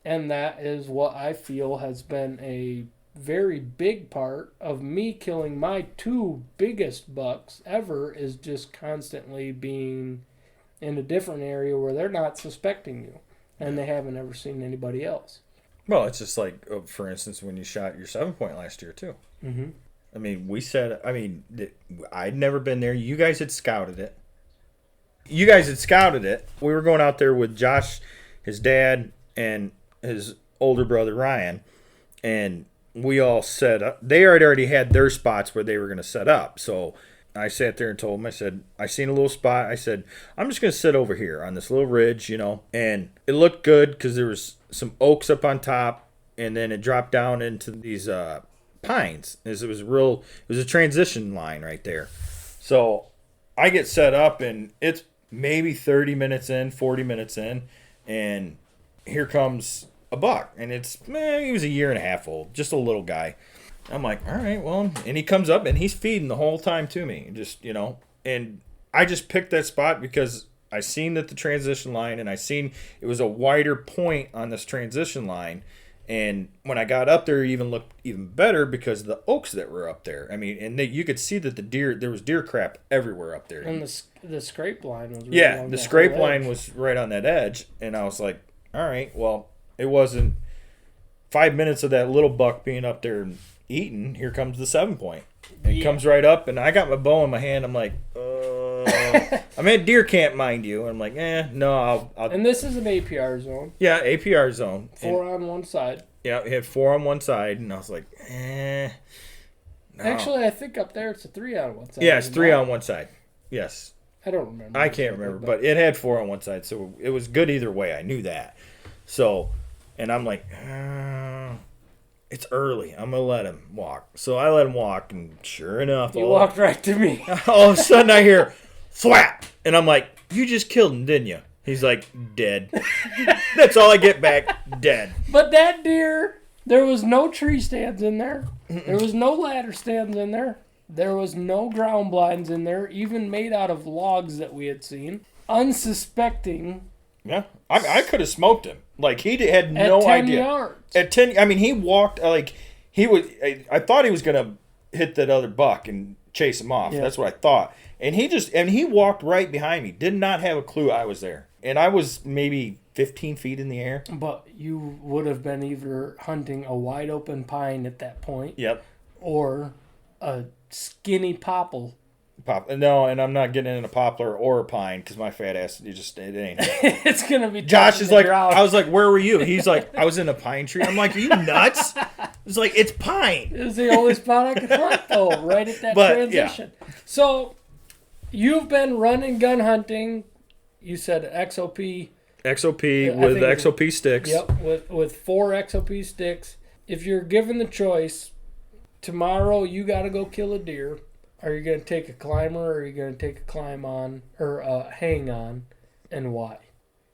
Speaker 4: And that is what I feel has been a very big part of me killing my 2 biggest bucks ever is just constantly being in a different area where they're not suspecting you and they haven't ever seen anybody else.
Speaker 5: Well, it's just like, for instance, when you shot your 7-point last year, too.
Speaker 4: Mm-hmm.
Speaker 5: I mean, I'd never been there. You guys had scouted it. We were going out there with Josh, his dad, and his older brother, Ryan. And we all set up. They already had their spots where they were going to set up. So I sat there and told them, I said, I seen a little spot. I said, I'm just going to sit over here on this little ridge, And it looked good because there was some oaks up on top. And then it dropped down into these pines. It was a transition line right there. So I get set up and it's maybe 30 minutes in, 40 minutes in, and here comes a buck. And he was a year and a half old, just a little guy. I'm like, all right, well, and he comes up and he's feeding the whole time to me, just, and I just picked that spot because I seen that the transition line and I seen it was a wider point on this transition line. And when I got up there, it even looked even better because of the oaks that were up there. I mean, and you could see that there was deer crap everywhere up there.
Speaker 4: And the scrape line was right
Speaker 5: the scrape line was right on that edge. And I was like, all right, well, it wasn't 5 minutes of that little buck being up there and eating. Here comes the 7-point. It comes right up, and I got my bow in my hand. I'm like, I'm at deer camp, mind you. And I'm like, no, I'll.
Speaker 4: And this is an APR zone.
Speaker 5: Yeah, APR zone.
Speaker 4: 4 on one side.
Speaker 5: Yeah, it had 4 on one side, and I was like, no.
Speaker 4: Actually, I think up there it's a 3 on one side.
Speaker 5: Yeah, it's 3 on one side. Yes.
Speaker 4: I don't remember.
Speaker 5: I can't remember, but it had 4 on one side, so it was good either way. I knew that. So, and I'm like, it's early. I'm going to let him walk. So I let him walk, and sure enough.
Speaker 4: He walked right to me.
Speaker 5: All of a sudden I hear, thwap! And I'm like, you just killed him, didn't you? He's like, dead. That's all I get back, dead.
Speaker 4: But that deer, there was no tree stands in there. There was no ladder stands in there. There was no ground blinds in there, even made out of logs that we had seen. Unsuspecting.
Speaker 5: Yeah, I could have smoked him. Like, he had no idea.
Speaker 4: At 10 yards.
Speaker 5: At 10, I mean, he walked, like, he was, I thought he was going to hit that other buck and chase him off. Yeah. That's what I thought. And he walked right behind me. Did not have a clue I was there. And I was maybe 15 feet in the air.
Speaker 4: But you would have been either hunting a wide open pine at that point.
Speaker 5: Yep.
Speaker 4: Or a skinny popple.
Speaker 5: No, and I'm not getting in a poplar or a pine because my fat ass, it ain't.
Speaker 4: It's going to be
Speaker 5: Josh is like, I was like, where were you? He's like, I was in a pine tree. I'm like, are you nuts? It's like, it's pine.
Speaker 4: It was the only spot I could hunt, though, right at that transition. Yeah. So, you've been running gun hunting. You said XOP.
Speaker 5: XOP with XOP sticks.
Speaker 4: Yep, with 4 XOP sticks. If you're given the choice, tomorrow you got to go kill a deer. Are you going to take a climber, or are you going to take a climb on, or a hang on, and why?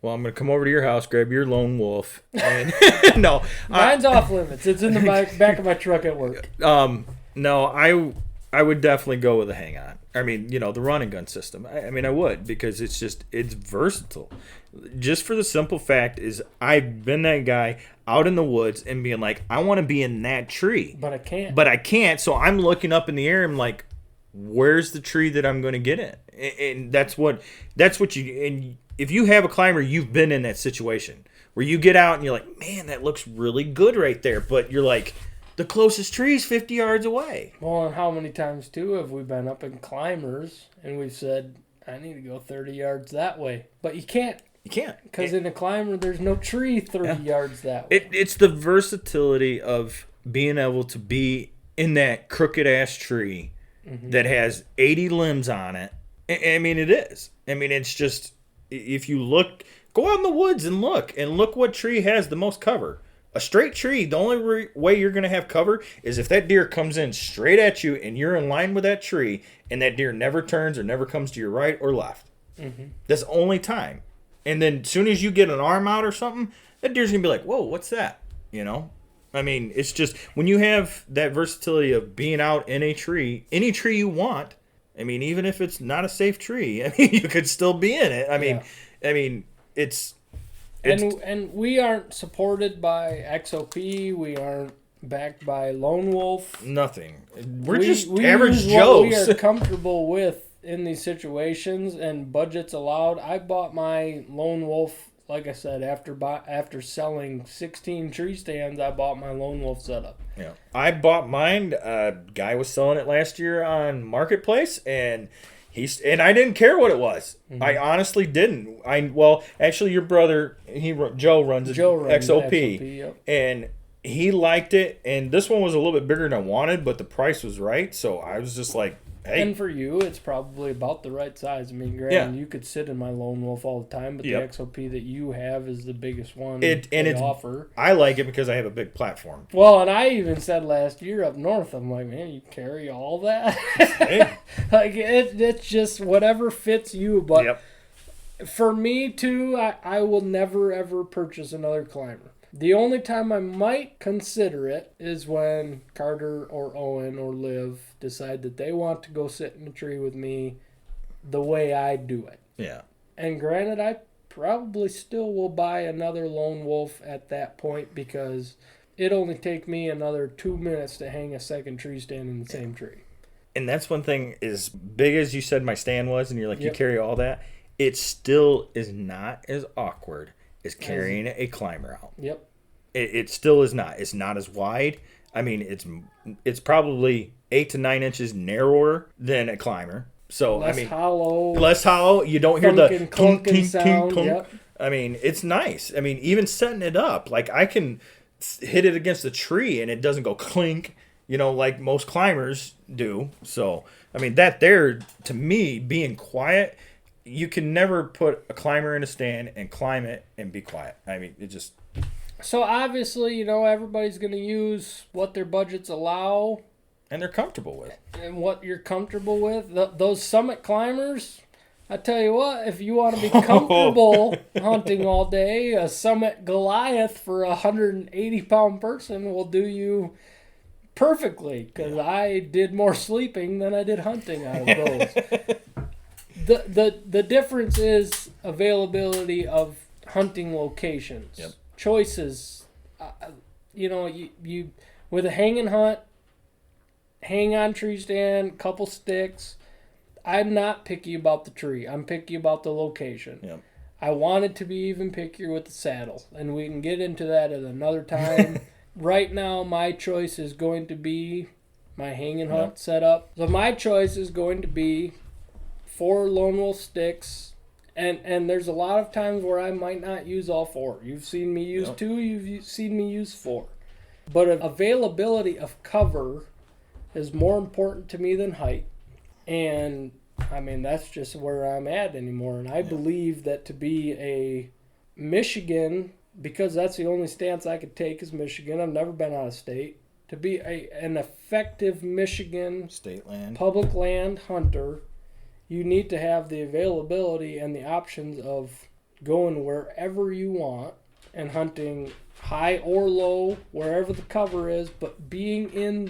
Speaker 5: Well, I'm going to come over to your house, grab your lone wolf, and no.
Speaker 4: Mine's off limits. It's in the back of my truck at work.
Speaker 5: No, I would definitely go with a hang on. I mean, the running gun system. I mean, I would, because it's versatile. Just for the simple fact is I've been that guy out in the woods and being like, I want to be in that tree.
Speaker 4: But I can't.
Speaker 5: So I'm looking up in the air and I'm like, where's the tree that I'm going to get in? And that's what you, and if you have a climber, you've been in that situation where you get out and you're like, man, that looks really good right there. But you're like, the closest tree is 50 yards away.
Speaker 4: Well, and how many times, too, have we been up in climbers and we've said, I need to go 30 yards that way. But you can't.
Speaker 5: You can't.
Speaker 4: Because in a climber, there's no tree 30 yards that way.
Speaker 5: It's the versatility of being able to be in that crooked-ass tree that has 80 limbs on it. I mean, it is. I mean, it's just, if you look, go out in the woods and look what tree has the most cover. A straight tree, the only way you're going to have cover is if that deer comes in straight at you and you're in line with that tree and that deer never turns or never comes to your right or left. That's the only time. And then as soon as you get an arm out or something, that deer's going to be like, whoa, what's that? I mean, it's just when you have that versatility of being out in a tree, any tree you want. I mean, even if it's not a safe tree, I mean, you could still be in it. I mean, it's
Speaker 4: and we aren't supported by XOP. We aren't backed by Lone Wolf.
Speaker 5: Nothing. We're
Speaker 4: We
Speaker 5: just
Speaker 4: use
Speaker 5: average
Speaker 4: what we
Speaker 5: Joes.
Speaker 4: are comfortable with in these situations, and budgets allowed. I bought my Lone Wolf, like I said, after selling 16 tree stands. I bought my Lone Wolf setup.
Speaker 5: Yeah, I bought mine. A guy was selling it last year on Marketplace, and I didn't care what it was.
Speaker 4: Mm-hmm.
Speaker 5: I honestly didn't. Actually, your brother, Joe runs XOP,
Speaker 4: yep.
Speaker 5: and he liked it. And this one was a little bit bigger than I wanted, but the price was right, so I was just like, hey.
Speaker 4: And for you, it's probably about the right size. I mean, granted, you could sit in my Lone Wolf all the time, but
Speaker 5: Yep.
Speaker 4: the XOP that you have is the biggest one
Speaker 5: It's
Speaker 4: offer.
Speaker 5: I like it because I have a big platform.
Speaker 4: Well, and I even said last year up north, I'm like, man, you carry all that?
Speaker 5: Hey.
Speaker 4: Like, it's just whatever fits you. But
Speaker 5: Yep.
Speaker 4: for me, too, I will never, ever purchase another climber. The only time I might consider it is when Carter or Owen or Liv decide that they want to go sit in a tree with me the way I do it.
Speaker 5: Yeah.
Speaker 4: And granted, I probably still will buy another Lone Wolf at that point because it only take me another 2 minutes to hang a second tree stand in the same tree.
Speaker 5: And that's one thing, as big as you said my stand was, and you're like,
Speaker 4: Yep.
Speaker 5: you carry all that, it still is not as awkward as carrying a climber out.
Speaker 4: Yep.
Speaker 5: It still is not. It's not as wide. I mean, it's probably 8 to 9 inches narrower than a climber. So
Speaker 4: Less
Speaker 5: I mean,
Speaker 4: hollow.
Speaker 5: less hollow. You don't hear the
Speaker 4: Thunkin',
Speaker 5: clunk,
Speaker 4: clunkin'
Speaker 5: tink,
Speaker 4: sound,
Speaker 5: tink, clunk.
Speaker 4: yep.
Speaker 5: I mean, it's nice. I mean, even setting it up, like I can hit it against the tree and it doesn't go clink, like most climbers do. So I mean, that there to me being quiet. You can never put a climber in a stand and climb it and be quiet. I mean, it just...
Speaker 4: So obviously, everybody's going to use what their budgets allow.
Speaker 5: And they're comfortable with.
Speaker 4: And what you're comfortable with. Those summit climbers, I tell you what, if you want to be comfortable hunting all day, a Summit Goliath for a 180-pound person will do you perfectly. Because I did more sleeping than I did hunting out of those. The difference is availability of hunting locations.
Speaker 5: Yep.
Speaker 4: Choices. You with a hanging hunt, hang on tree stand, couple sticks. I'm not picky about the tree. I'm picky about the location.
Speaker 5: Yep.
Speaker 4: I wanted to be even pickier with the saddle, and we can get into that at another time. Right now, my choice is going to be my hanging hunt setup. So my choice is going to be 4 Lone Wolf sticks, and there's a lot of times where I might not use all 4. You've seen me use 2, you've seen me use 4. But availability of cover is more important to me than height. And, I mean, that's just where I'm at anymore. And I believe that to be a Michigan, because that's the only stance I could take is Michigan. I've never been out of state. To be an effective Michigan
Speaker 5: State land.
Speaker 4: public land hunter, you need to have the availability and the options of going wherever you want and hunting high or low, wherever the cover is, but being in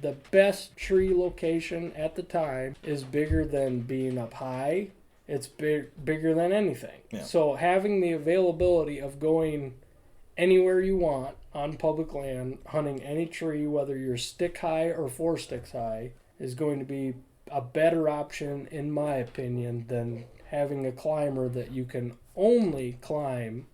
Speaker 4: the best tree location at the time is bigger than being up high. It's bigger than anything.
Speaker 5: Yeah.
Speaker 4: So having the availability of going anywhere you want on public land, hunting any tree, whether you're stick high or 4 sticks high, is going to be a better option, in my opinion, than having a climber that you can only climb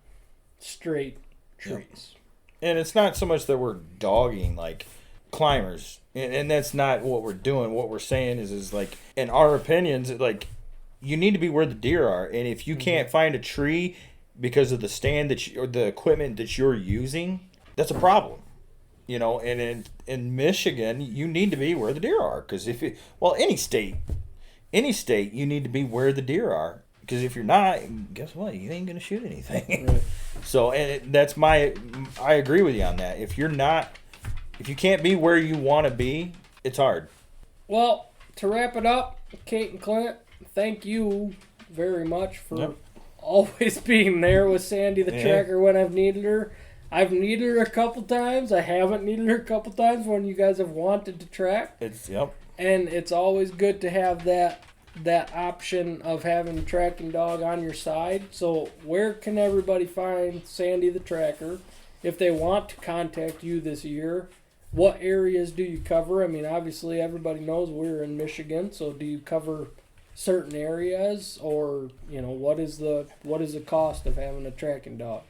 Speaker 4: straight trees.
Speaker 5: And it's not so much that we're dogging like climbers, and that's not what we're doing. What we're saying is like, in our opinions, like, you need to be where the deer are, and if you can't find a tree because of the stand or the equipment that you're using, that's a problem. And in Michigan, you need to be where the deer are, because any state, you need to be where the deer are, because if you're not, guess what? You ain't gonna shoot anything.
Speaker 4: Right.
Speaker 5: So, I agree with you on that. If you can't be where you want to be, it's hard.
Speaker 4: Well, to wrap it up, Kate and Clint, thank you very much for always being there with Sandy the tracker when I've needed her. I've needed her a couple times. I haven't needed her a couple times when you guys have wanted to track. And it's always good to have that option of having a tracking dog on your side. So where can everybody find Sandy the tracker if they want to contact you this year? what areas do you cover? I mean, obviously everybody knows we're in Michigan, so do you cover certain areas, or what is the cost of having a tracking dog?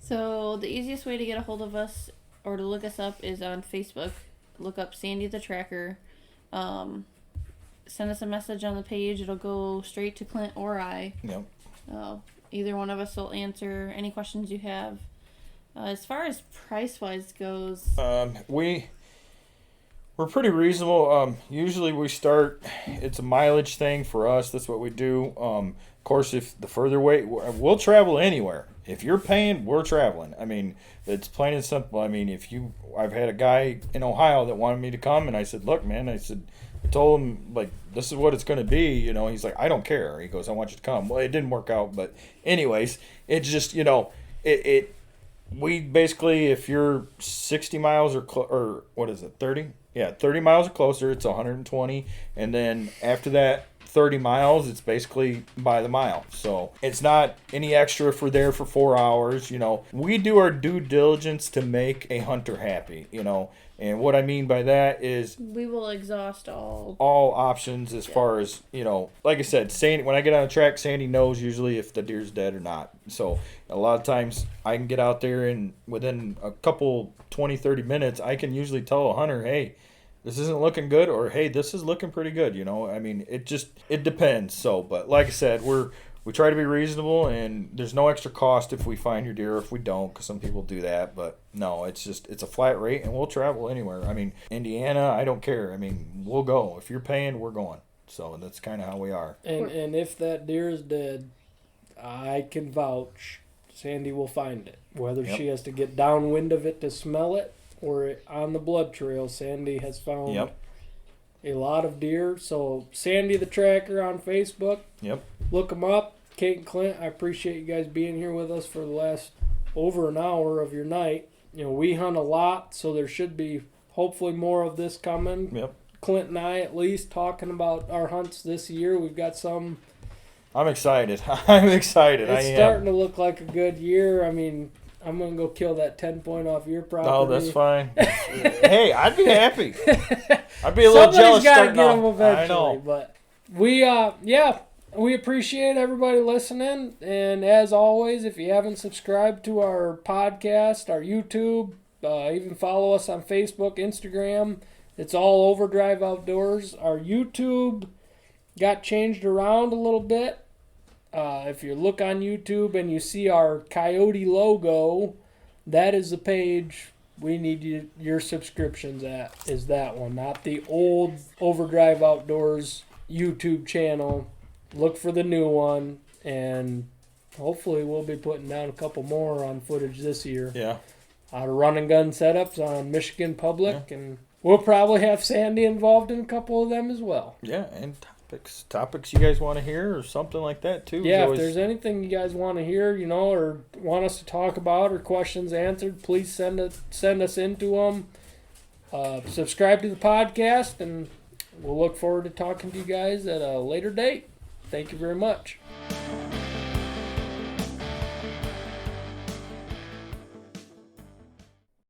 Speaker 2: So the easiest way to get a hold of us or to look us up is on Facebook. Look up Sandy the Tracker. Send us a message on the page. It'll go straight to Clint or I.
Speaker 5: Yep.
Speaker 2: Either one of us will answer any questions you have. As far as price-wise goes...
Speaker 5: We're pretty reasonable. Usually we start, it's a mileage thing for us. That's what we do. Of course, if the further away, we'll travel anywhere. If you're paying, we're traveling. I mean, it's plain and simple. I mean, I've had a guy in Ohio that wanted me to come, and I said, look, man, I told him, like, this is what it's going to be. He's like, I don't care. He goes, I want you to come. Well, it didn't work out, but anyways, it's just, we basically, if you're 60 miles or what is it, 30? Yeah, 30 miles or closer, it's 120. And then after that 30 miles, it's basically by the mile. So it's not any extra if we're there for 4 hours. We do our due diligence to make a hunter happy, And what I mean by that is
Speaker 2: we will exhaust all
Speaker 5: options as far as, like I said, Sandy, when I get on the track, Sandy knows usually if the deer's dead or not. So a lot of times I can get out there and within a couple 20, 30 minutes, I can usually tell a hunter, hey, this isn't looking good, or hey, this is looking pretty good. I mean, it depends. So, but like I said, we try to be reasonable, and there's no extra cost if we find your deer or if we don't, because some people do that. But no, it's a flat rate, and we'll travel anywhere. I mean, Indiana, I don't care. I mean, we'll go. If you're paying, we're going. So that's kind of how we are.
Speaker 4: And if that deer is dead, I can vouch, Sandy will find it. Whether she has to get downwind of it to smell it or on the blood trail, Sandy has found a lot of deer. So Sandy the Tracker on Facebook.
Speaker 5: Yep.
Speaker 4: Look them up. Kate and Clint, I appreciate you guys being here with us for the last over an hour of your night. We hunt a lot, so there should be hopefully more of this coming.
Speaker 5: Yep.
Speaker 4: Clint and I, at least, talking about our hunts this year. We've got some.
Speaker 5: I'm excited. I'm excited.
Speaker 4: It's starting to look like a good year. I mean, I'm going to go kill that 10 point off your property.
Speaker 5: Oh, that's fine. Hey, I'd be happy. I'd be a little jealous.
Speaker 4: Somebody's got to get them eventually.
Speaker 5: I know.
Speaker 4: But we appreciate everybody listening. And as always, if you haven't subscribed to our podcast, our YouTube, even follow us on Facebook, Instagram, it's all Overdrive Outdoors. Our YouTube got changed around a little bit. If you look on YouTube and you see our coyote logo, that is the page we need your subscriptions at, is that one, not the old Overdrive Outdoors YouTube channel. Look for the new one, and hopefully we'll be putting down a couple more on footage this year.
Speaker 5: Yeah.
Speaker 4: Out of run and gun setups on Michigan Public, and we'll probably have Sandy involved in a couple of them as well.
Speaker 5: Yeah, and topics you guys want to hear or something like that too.
Speaker 4: Yeah, if there's anything you guys want to hear, or want us to talk about or questions answered, please send us into them. Subscribe to the podcast, and we'll look forward to talking to you guys at a later date. Thank you very much.